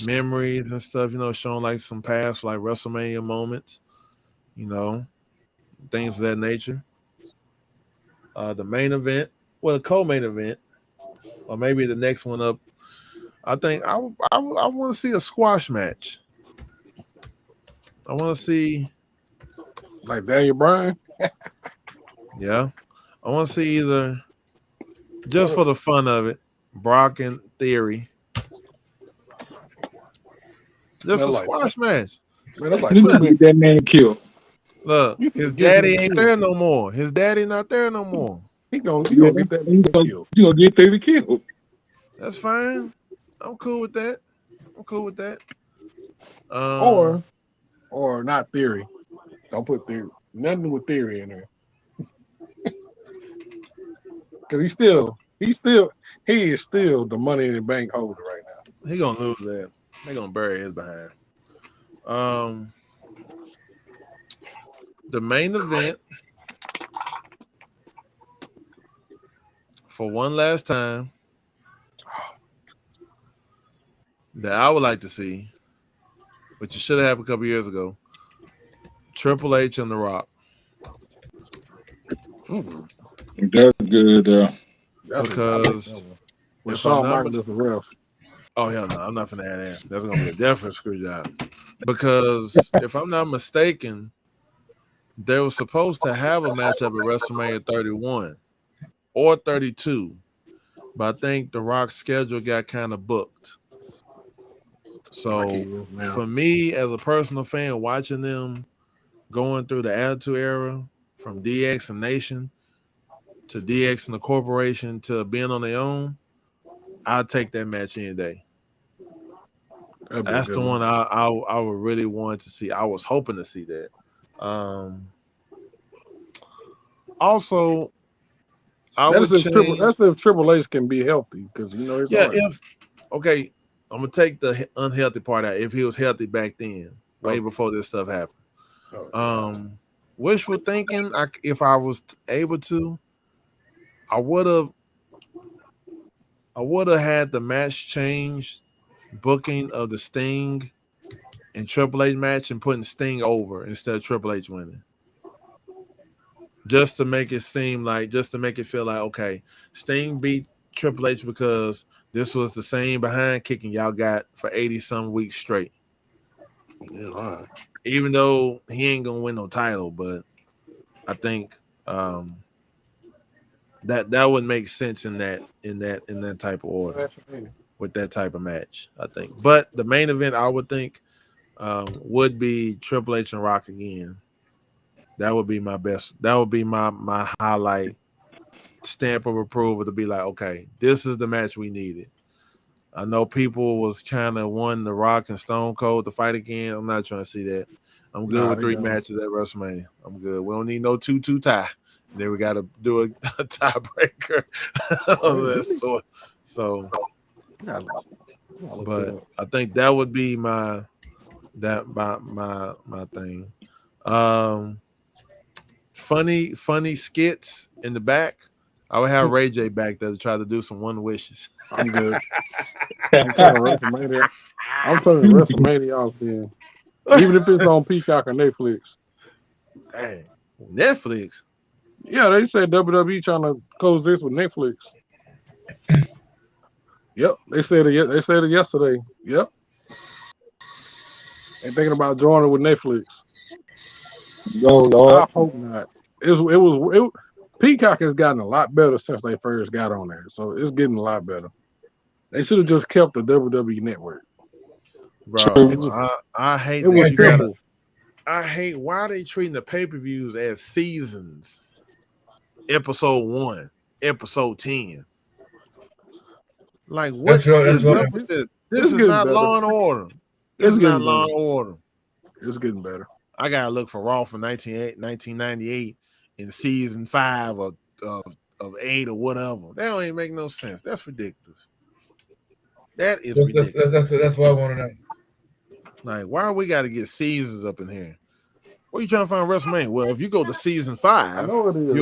Speaker 1: memories and stuff, showing like some past like WrestleMania moments, things of that nature. The main event, the co-main event, or maybe the next one up. I think I want to see a squash match. I want to see,
Speaker 6: like Daniel Bryan.
Speaker 1: yeah, I want to see either just for the fun of it, Brock and Theory, just a squash match.
Speaker 6: Man, that's like
Speaker 2: You gotta get that man killed.
Speaker 1: Look, his daddy ain't there no more. His daddy not there no more.
Speaker 6: He gonna get that man killed.
Speaker 2: You gonna get Theory killed.
Speaker 1: That's fine. I'm cool with that.
Speaker 6: Or not Theory. Don't put Theory. Nothing with Theory in there. Because he is still the money in the bank holder right now.
Speaker 1: He gonna lose that. They gonna bury his behind. The main event for one last time that I would like to see, which it should have happened a couple years ago. Triple H and The Rock.
Speaker 2: That's good.
Speaker 1: Because
Speaker 6: if Shawn Michaels is the ref.
Speaker 1: Oh hell no, I'm not gonna add that. That's gonna be a definite screw job. Because if I'm not mistaken, they were supposed to have a matchup at WrestleMania 31 or 32, but I think The Rock's schedule got kind of booked. So
Speaker 6: now.
Speaker 1: for me, as a personal fan, watching them going through the Attitude Era from DX and Nation to DX and the Corporation to being on their own, I'll take that match any day.
Speaker 6: That'd be a
Speaker 1: That's
Speaker 6: good
Speaker 1: the one I would really want to see. I was hoping to see that. Also, I would change.
Speaker 6: That's if Triple H can be healthy, because it's
Speaker 1: Yeah,
Speaker 6: hard.
Speaker 1: okay, I'm gonna take the unhealthy part out. If he was healthy back then, way
Speaker 6: Okay.
Speaker 1: before this stuff happened.
Speaker 6: Oh,
Speaker 1: Wishful thinking. If I was able to, I would have had the match change booking of the Sting and Triple H match and putting Sting over instead of Triple H winning. Just to make it feel like, okay, Sting beat Triple H because this was the same behind kicking y'all got for 80 some weeks straight.
Speaker 6: yeah,
Speaker 1: Even though he ain't gonna win no title, but I think that would make sense in that type of order with that type of match, I think. But the main event I would think would be Triple H and Rock again. That would be my best. That would be my highlight stamp of approval to be like, okay, this is the match we needed. I know people was kind of wanting The Rock and Stone Cold to fight again. I'm not trying to see that. I'm good with 3 matches at WrestleMania. I'm good. We don't need no 2-2 tie. And then we got to do a tiebreaker. So, but I think that would be my thing. Funny skits in the back. I would have Ray J back there to try to do some one wishes.
Speaker 6: I'm good. I'm turning WrestleMania off then. Even if it's on Peacock or Netflix.
Speaker 1: Dang. Netflix?
Speaker 6: Yeah, they said WWE trying to close this with Netflix. Yep, they said it yesterday. Yep. They thinking about joining with Netflix.
Speaker 2: No, Lord.
Speaker 6: I hope not. Peacock has gotten a lot better since they first got on there, so it's getting a lot better. They should have just kept the WWE network.
Speaker 1: Bro, I hate
Speaker 6: it was simple.
Speaker 1: I hate why are they treating the pay-per-views as seasons. Episode 1, episode 10. Like what is up with this? This is not Law and Order. This is not Law and Order.
Speaker 6: It's getting better.
Speaker 1: I gotta look for Raw from 1998 in season 5 of 8 or whatever. That don't even make no sense. That's ridiculous. That is ridiculous.
Speaker 3: That's what I want to know.
Speaker 1: Like, why we got to get seasons up in here? What are you trying to find WrestleMania? Well, if you go to season 5,
Speaker 6: I know it is.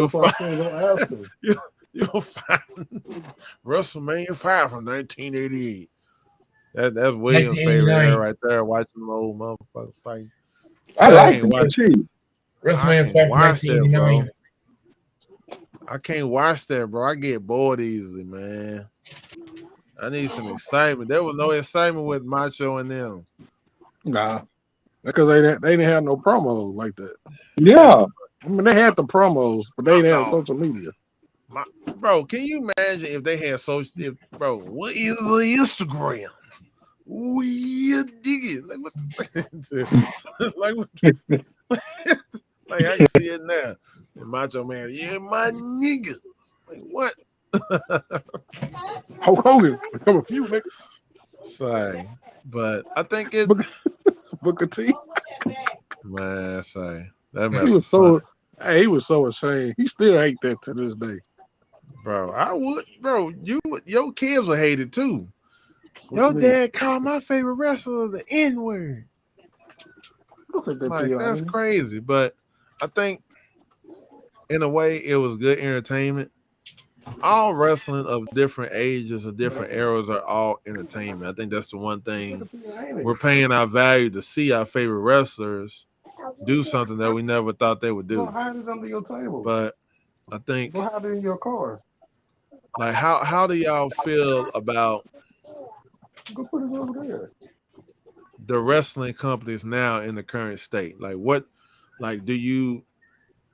Speaker 1: you'll find WrestleMania 5 from 1988. That's William's favorite era right there. Watching the old motherfuckers fight.
Speaker 2: I like it.
Speaker 3: WrestleMania 5 from 1989.
Speaker 1: I can't watch that, bro. I get bored easily, man. I need some excitement. There was no excitement with Macho and them.
Speaker 6: Nah, because they didn't have no promos like that.
Speaker 2: Yeah,
Speaker 6: I mean they had the promos, but they didn't have social media.
Speaker 1: Bro, can you imagine if they had social? Bro, what is the Instagram? We dig it. Like I can see it now. And Macho Man, yeah, my niggas. Like what?
Speaker 6: Hulk Hogan become a few niggas.
Speaker 1: Say, but I think it.
Speaker 6: Booker T.
Speaker 1: Man, say that
Speaker 6: he was so ashamed. He still hate that to this day.
Speaker 1: Bro, I would. Bro, your kids would hate it too. Your dad called my favorite wrestler the N-word. Like that's crazy, but I think in a way it was good entertainment. All wrestling of different ages or different eras are all entertainment. I think that's the one thing we're paying our value to see our favorite wrestlers do something that we never thought they would do. But I think
Speaker 6: in your car.
Speaker 1: Like how do y'all feel about
Speaker 6: Go put it over there.
Speaker 1: The wrestling companies now in the current state? Like what do you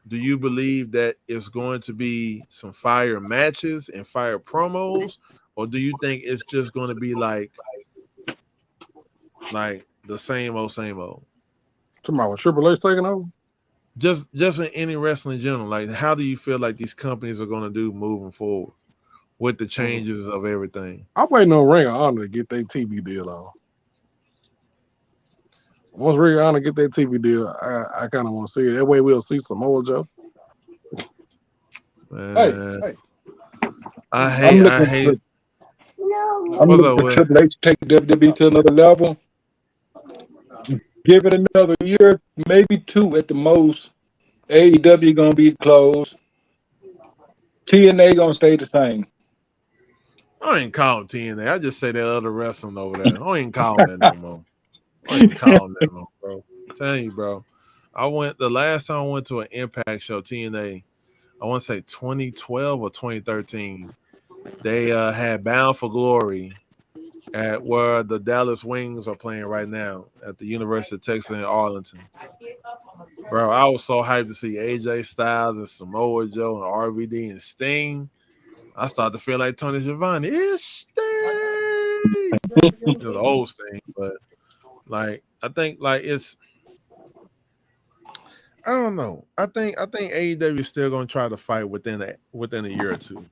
Speaker 1: believe that it's going to be some fire matches and fire promos, or do you think it's just going to be like like the same old, same old.
Speaker 6: Tomorrow, Triple H taking over.
Speaker 1: Just in any wrestling in general, like how do you feel like these companies are going to do moving forward with the changes of everything?
Speaker 6: I'm waiting on Ring of Honor to get their TV deal on. Once Ring of Honor get that TV deal, I kind of want to see it. That way we'll see some more, Joe. Hey.
Speaker 1: I
Speaker 2: I'm
Speaker 1: hate. What's
Speaker 2: looking
Speaker 1: up,
Speaker 2: for
Speaker 1: Will?
Speaker 2: Triple H to take WWE to another level. Give it another year, maybe 2 at the most. AEW gonna be closed. TNA gonna stay the same.
Speaker 1: I ain't calling TNA. I just say that other wrestling over there. I ain't calling that no more. I ain't calling that no more, bro. I'm telling you, bro. The last time I went to an Impact show, TNA, I want to say 2012 or 2013. They had Bound for Glory at where the Dallas Wings are playing right now at the University of Texas in Arlington. Bro, I was so hyped to see AJ Styles and Samoa Joe and RVD and Sting. I started to feel like Tony Schiavone. It's Sting. The old Sting, but like I think like it's I don't know. I think AEW is still gonna try to fight within a year or two.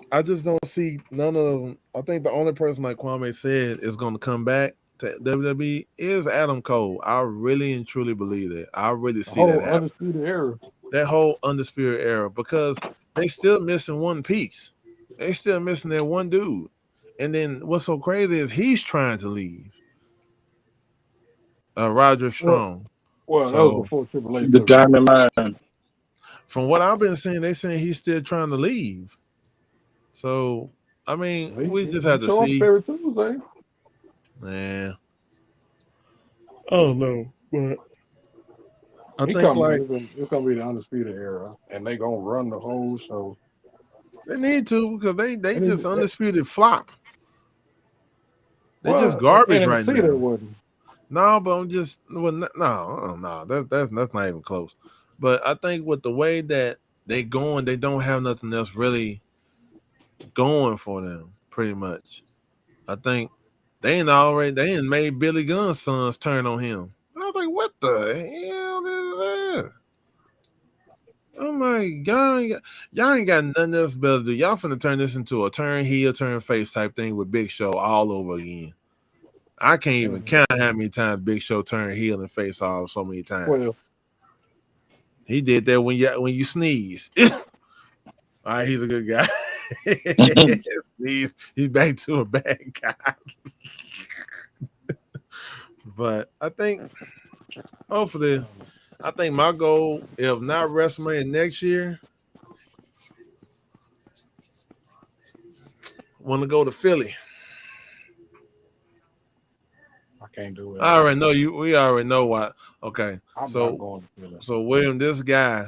Speaker 1: I just don't see none of them. I think the only person, like Kwame said, is going to come back to WWE is Adam Cole. I really and truly believe that. I really see that happen.
Speaker 6: Undisputed Era.
Speaker 1: That whole Undisputed Era, because they still missing one piece. They still missing that one dude. And then what's so crazy is he's trying to leave. Roger Strong.
Speaker 6: Well, that was before Triple H.
Speaker 2: The Diamond Mine.
Speaker 1: From what I've been seeing, they saying he's still trying to leave. So I mean, we just have to see.
Speaker 6: Every Tuesday.
Speaker 1: Yeah. Oh no, but I think
Speaker 6: it's gonna be the Undisputed Era, and they gonna run the whole show.
Speaker 1: They need to because they just undisputed flop. They just garbage right now. No, but I'm just no. That's not even close. But I think with the way that they going, they don't have nothing else really going for them. Pretty much, I think they ain't made Billy Gunn's sons turn on him. I was like, what the hell is this? I'm like, y'all ain't got nothing else better to do. Y'all finna turn this into a turn heel, turn face type thing with Big Show all over again. I can't even count how many times Big Show turned heel and face off so many times.
Speaker 6: Well,
Speaker 1: he did that when you sneeze. All right, he's a good guy. Sneeze, he's back to a bad guy. But I think, hopefully, my goal, if not WrestleMania next year, want to go to Philly.
Speaker 6: I can't do it.
Speaker 1: I already know you. We already know why. Okay,
Speaker 6: I'm not going to Philly.
Speaker 1: So William, this guy,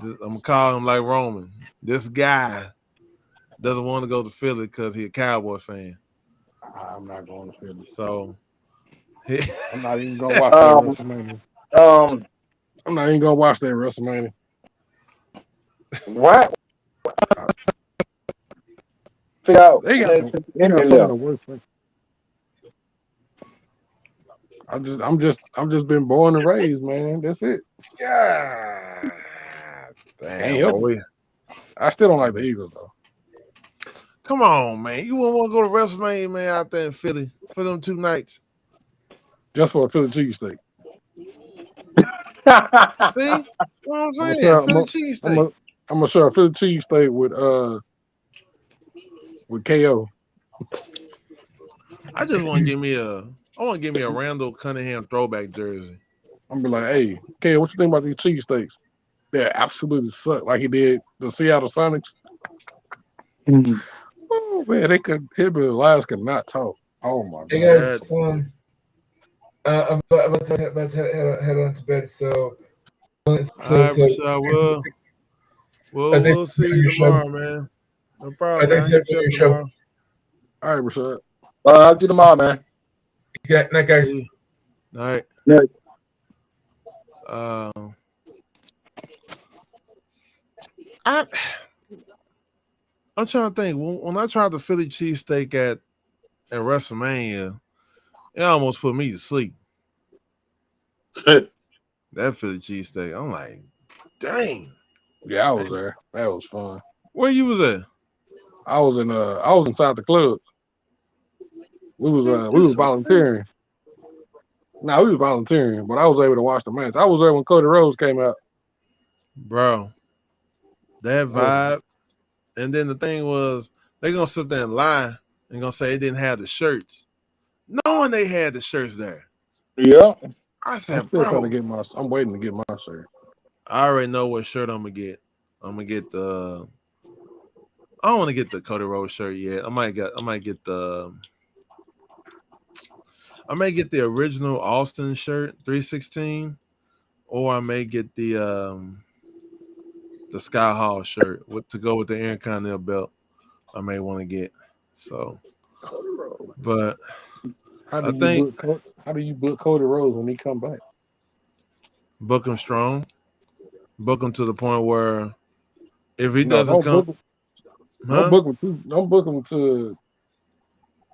Speaker 1: I'm gonna call him like Roman. This guy doesn't want to go to Philly because he's a Cowboys fan.
Speaker 6: I'm not going to Philly.
Speaker 1: So
Speaker 6: I'm not even gonna watch that WrestleMania. I'm not even gonna watch that WrestleMania.
Speaker 2: What?
Speaker 6: They got some of the worst things. I'm just been born and raised, man. That's it.
Speaker 1: Yeah.
Speaker 6: Damn. I still don't like the Eagles though.
Speaker 1: Come on, man. You wouldn't want to go to WrestleMania, man, out there in Philly for them 2 nights.
Speaker 6: Just for a Philly cheesesteak.
Speaker 1: See? What I'm saying? Philly cheesesteak.
Speaker 6: I'm gonna share a Philly cheesesteak with KO.
Speaker 1: I just want to give me a Randall Cunningham throwback jersey.
Speaker 6: I'm gonna be like, hey, KO, what you think about these cheesesteaks? They absolutely suck, like he did the Seattle Sonics.
Speaker 2: Mm-hmm.
Speaker 6: Oh man, him and Elias could not talk. Oh my god.
Speaker 3: Hey guys, I'm about to head on to bed. So
Speaker 1: all right, Rashad, we'll see you tomorrow, man. No problem.
Speaker 3: Thanks for your show.
Speaker 6: All right, Rashad.
Speaker 2: I'll see you tomorrow, man.
Speaker 3: Yeah, night, guys.
Speaker 1: All right.
Speaker 2: Night.
Speaker 1: I'm trying to think. When I tried the Philly cheesesteak at WrestleMania, it almost put me to sleep. That Philly cheesesteak. I'm like, dang.
Speaker 6: Yeah, I was there. That was fun.
Speaker 1: Where you was at?
Speaker 6: I was inside the club. We was volunteering. No, we was volunteering, but I was able to watch the match. I was there when Cody Rhodes came out.
Speaker 1: Bro, that vibe. And then the thing was, they gonna sit there and lie and gonna say they didn't have the shirts, knowing they had the shirts there.
Speaker 2: Yeah.
Speaker 1: I
Speaker 6: I'm
Speaker 1: said,
Speaker 6: still trying to
Speaker 1: bro,
Speaker 6: get I'm waiting to get my shirt.
Speaker 1: I already know what shirt I'm gonna get. I'm gonna get the. I don't want to get the Cody Rhodes shirt yet. I might get the. I may get the original Austin shirt, 316, or I may get the Sky Hall shirt to go with the Intercontinental belt. I may want to get. So,
Speaker 6: Cody Rhodes.
Speaker 1: but
Speaker 6: How do
Speaker 1: I think
Speaker 6: you book Cody Rhodes when he come back?
Speaker 1: book him strong. Book him to the point where if he
Speaker 6: No,
Speaker 1: doesn't come,
Speaker 6: don't book him to.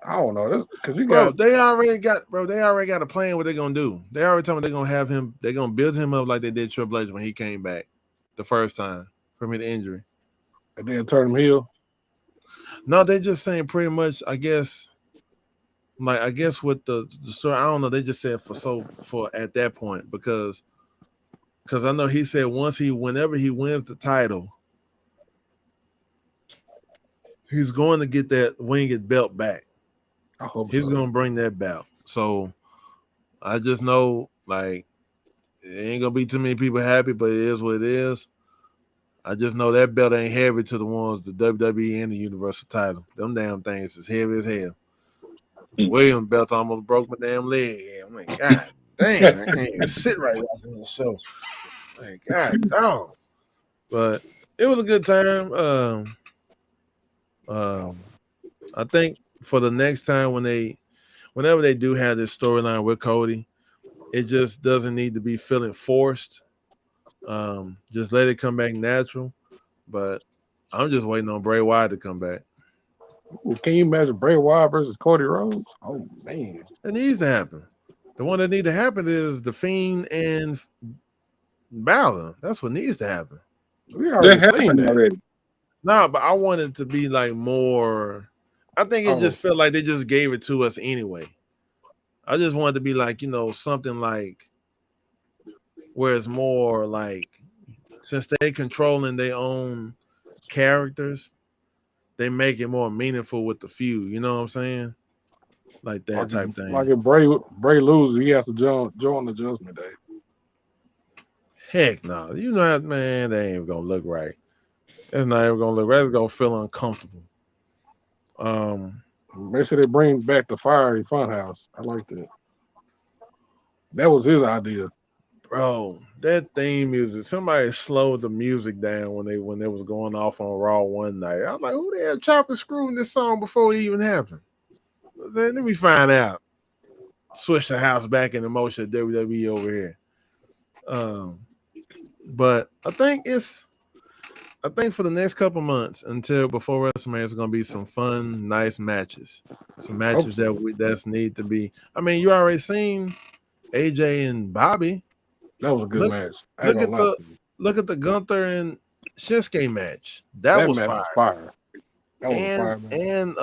Speaker 6: I don't know, because you
Speaker 1: bro,
Speaker 6: got.
Speaker 1: they already got a plan what they're gonna do. They already told me they're gonna have him. They're gonna build him up like they did Triple H when he came back the first time from his injury.
Speaker 6: And then turn him heel.
Speaker 1: No, they just saying pretty much. I guess with the story, I don't know. They just said for at that point because I know he said whenever he wins the title, he's going to get that winged belt back.
Speaker 6: I hope
Speaker 1: He's
Speaker 6: so.
Speaker 1: gonna bring that belt. So I just know like it ain't gonna be too many people happy, but it is what it is. I just know that belt ain't heavy to the ones, the WWE and the Universal title. Them damn things is heavy as hell. William belt almost broke my damn leg. I'm like, God dang, I can't even sit right watching this show. Like, God dog. But it was a good time. I think for the next time whenever they do have this storyline with Cody, it just doesn't need to be feeling forced. Just let it come back natural. But I'm just waiting on Bray Wyatt to come back.
Speaker 6: Ooh, can you imagine Bray Wyatt versus Cody Rhodes? Oh man,
Speaker 1: It needs to happen. The one that needs to happen is The Fiend and Balor. That's what needs to happen.
Speaker 6: we already
Speaker 2: That
Speaker 6: seen
Speaker 2: happened
Speaker 6: that.
Speaker 2: already.
Speaker 1: No, but I want it to be like more. I think it just felt like they just gave it to us anyway. I just wanted to be like, something like where it's more like since they controlling their own characters, they make it more meaningful with the feud. You know what I'm saying? Like that type thing.
Speaker 6: Like if Bray loses, he has to join the Judgment Day.
Speaker 1: Heck no. You know that, man, they ain't gonna look right. It's not even gonna look right. It's gonna feel uncomfortable.
Speaker 6: Make sure they bring back the Fiery Funhouse. I like that. That was his idea.
Speaker 1: Bro, that theme music, somebody slowed the music down when they was going off on Raw one night. I was like, who the hell chopping screwing this song before it even happened? Let me find out. Switch the house back into motion at WWE over here. But I think for the next couple months until before WrestleMania, it's gonna be some fun, nice matches. Some matches that's need to be. I mean, you already seen AJ and Bobby.
Speaker 6: That was a good match.
Speaker 1: Look at the Gunther and Shinsuke match. That was
Speaker 6: match
Speaker 1: fire.
Speaker 6: That was fire.
Speaker 1: And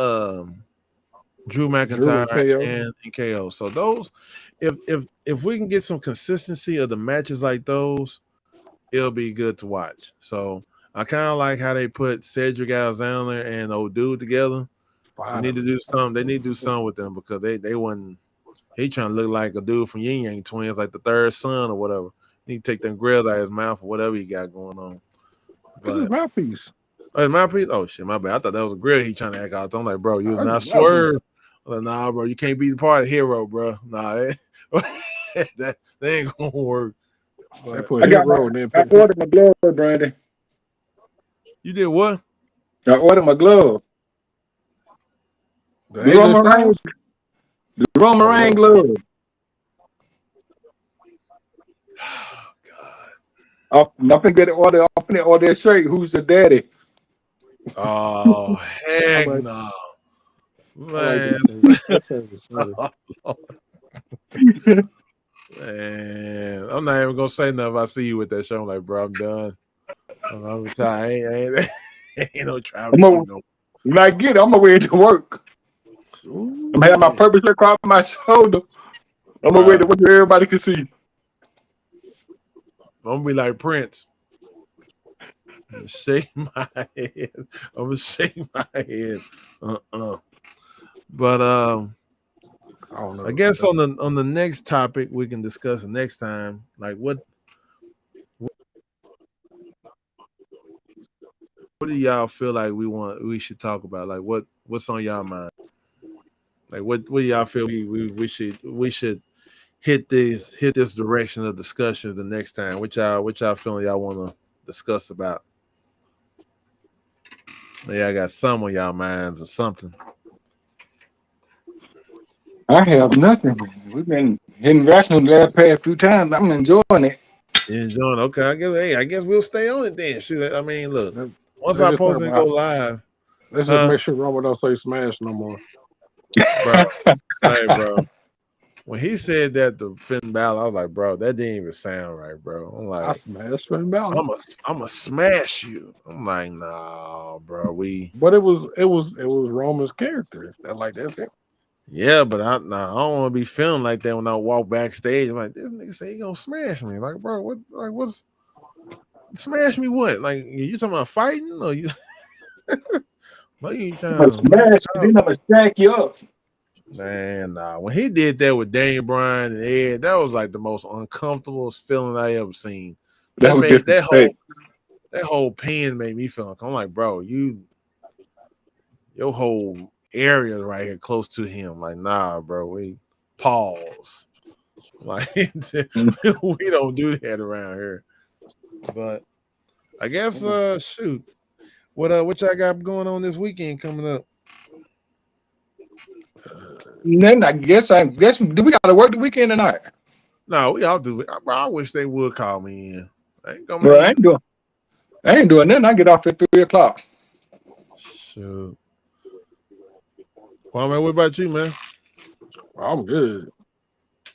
Speaker 1: Drew McIntyre and KO. So those, if we can get some consistency of the matches like those, it'll be good to watch. So I kind of like how they put Cedric Alexander and old dude together. They need to do something. They need to do something with them because they wasn't. He trying to look like a dude from Yin Yang Twins, like the third son or whatever. He need to take them grills out of his mouth or whatever he got going on.
Speaker 6: This is mouthpiece.
Speaker 1: Oh, his mouthpiece? Oh shit, my bad. I thought that was a grill he trying to act out. I'm like, bro, you was not swerve. Like, nah, bro, you can't be the part of hero, bro. Nah, that ain't gonna work.
Speaker 2: I ordered my glove, Brandon.
Speaker 1: You did what?
Speaker 2: I ordered my glove. The Roman Reigns glove.
Speaker 1: Oh God!
Speaker 2: I'm gonna get order a shirt. Who's the daddy?
Speaker 1: Oh heck no!
Speaker 6: I like
Speaker 1: Man,
Speaker 6: that shit was funny.
Speaker 1: man, I'm not even gonna say nothing. If I see you with that show, I'm like, bro, I'm done. I'm retired. Ain't no traveling with you no.
Speaker 2: When I get it, I'm gonna wear it to work.
Speaker 6: Ooh,
Speaker 2: I'm gonna have my
Speaker 1: Yeah,
Speaker 2: purple shirt across my shoulder. I'm gonna wear
Speaker 1: bro.
Speaker 2: it to work so everybody can see.
Speaker 1: I'm gonna be like Prince. I'm gonna shake my head. I'm gonna shake my head. But
Speaker 6: I don't
Speaker 1: I
Speaker 6: know.
Speaker 1: guess on the next topic we can discuss it next time. Like what do y'all feel like we should talk about? Like what's on y'all mind? Like what do y'all feel we should hit this direction of discussion the next time? What y'all feeling y'all want to discuss about? Maybe I got some on y'all minds or something.
Speaker 2: I have nothing. We've been hitting rational the last past few times. I'm enjoying it.
Speaker 1: You enjoying? Okay, I guess we'll stay on it then. Shoot, I mean, look, once
Speaker 6: Let's
Speaker 1: I
Speaker 6: just talk
Speaker 1: post and go
Speaker 6: about.
Speaker 1: live,
Speaker 6: Let's just
Speaker 1: huh,
Speaker 6: make sure Robert don't say smash no more.
Speaker 1: bro? Hey, bro. When he said that to Finn Balor, I was like, bro, that didn't even sound right, bro. I'm
Speaker 6: I
Speaker 1: like,
Speaker 6: smashed Finn Balor,
Speaker 1: I'm a smash you. I'm like, nah, bro.
Speaker 6: but it was Roman's character. That's it.
Speaker 1: Yeah, but I don't want to be feeling like that when I walk backstage. I'm like, this nigga say he gonna smash me. Like, bro, what's smash me? What? Like, you talking about fighting or you? Like, you
Speaker 2: I'm gonna
Speaker 1: trying to knock
Speaker 2: smash
Speaker 1: you
Speaker 2: you,
Speaker 1: out?
Speaker 2: then I'm gonna stack you up.
Speaker 1: Man, nah. When he did that with Daniel Bryan and Ed, that was like the most uncomfortable feeling I ever seen.
Speaker 2: That
Speaker 1: That
Speaker 2: was
Speaker 1: made
Speaker 2: disrespect.
Speaker 1: that whole pin made me feel. I'm like, bro, your whole area right here close to him. Like, nah, bro. We pause. Like we don't do that around here. But I guess shoot. What y'all got going on this weekend coming up?
Speaker 2: And then I guess do we gotta work the weekend tonight?
Speaker 1: No, we all do it. I wish they would call me in. I ain't coming
Speaker 2: Well,
Speaker 1: in.
Speaker 2: I ain't doing nothing. I get off at 3 o'clock.
Speaker 1: Shoot. Kwame, what about you, man?
Speaker 6: I'm good.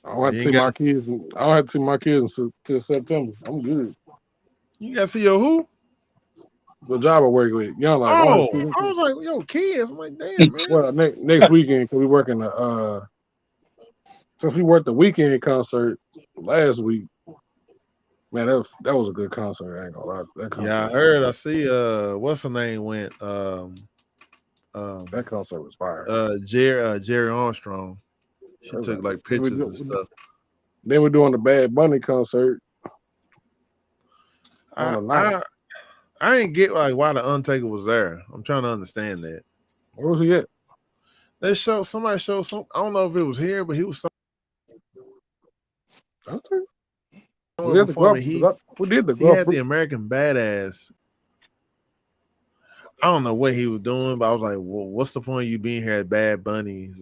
Speaker 6: I don't have
Speaker 1: You
Speaker 6: to
Speaker 1: ain't
Speaker 6: see
Speaker 1: got
Speaker 6: my kids. I don't have to see my kids until September. I'm good.
Speaker 1: you got to see your who?
Speaker 6: The job I work with, I don't have
Speaker 1: Oh,
Speaker 6: to see them.
Speaker 1: I was like, yo, kids. I'm like, damn, man.
Speaker 6: Well, next weekend because we working since we worked the weekend concert last week. Man, that was a good concert. I ain't gonna lie. That concert
Speaker 1: Yeah, I
Speaker 6: was
Speaker 1: heard.
Speaker 6: fire.
Speaker 1: I see. What's her name went?
Speaker 6: That concert was fire.
Speaker 1: Jerry Armstrong. She
Speaker 6: That was
Speaker 1: took
Speaker 6: like
Speaker 1: like pictures and stuff.
Speaker 6: they were doing the Bad Bunny concert on
Speaker 1: I
Speaker 6: the night.
Speaker 1: I I ain't get like why the Undertaker was there. I'm trying to understand that.
Speaker 6: Where was he at?
Speaker 1: Somebody showed some. I don't know if it was here, but he was
Speaker 6: Okay.
Speaker 1: somewhere
Speaker 6: We had to go
Speaker 1: performing.
Speaker 6: up. We did the
Speaker 1: He
Speaker 6: go up.
Speaker 1: had the American Badass. I don't know what he was doing, but I was like, well, what's the point of you being here at Bad Bunny's?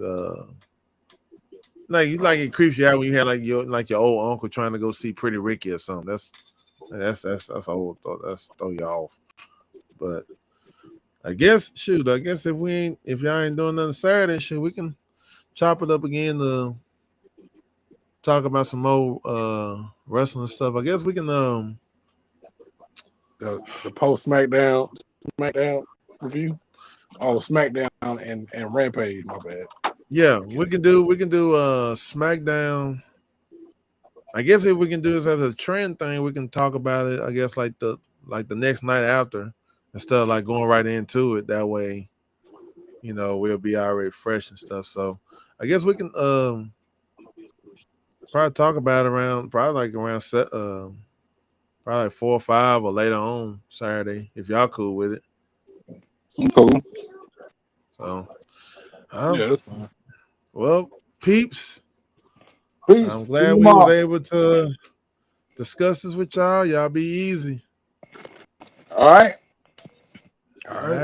Speaker 1: Like it creeps you out when you had like your old uncle trying to go see Pretty Ricky or something. That's old. That's throw you off. But I guess if y'all ain't doing nothing Saturday, shit, we can chop it up again to talk about some more wrestling stuff. I guess we can
Speaker 6: The post SmackDown review. Oh, SmackDown and Rampage. My bad.
Speaker 1: yeah, we can do SmackDown. I guess if we can do this as a trend thing, we can talk about it. I guess like the next night after, instead of like going right into it. That way, we'll be already fresh and stuff. So I guess we can probably talk about it around set probably like 4 or 5 or later on Saturday if y'all cool with it.
Speaker 2: I'm cool.
Speaker 1: So
Speaker 6: Yeah, that's fine.
Speaker 1: well, peeps,
Speaker 2: Peace.
Speaker 1: I'm
Speaker 2: See you
Speaker 1: glad we was
Speaker 2: tomorrow.
Speaker 1: able to discuss this with y'all. Y'all be easy.
Speaker 2: All right.
Speaker 6: All
Speaker 1: All
Speaker 6: right.
Speaker 1: right.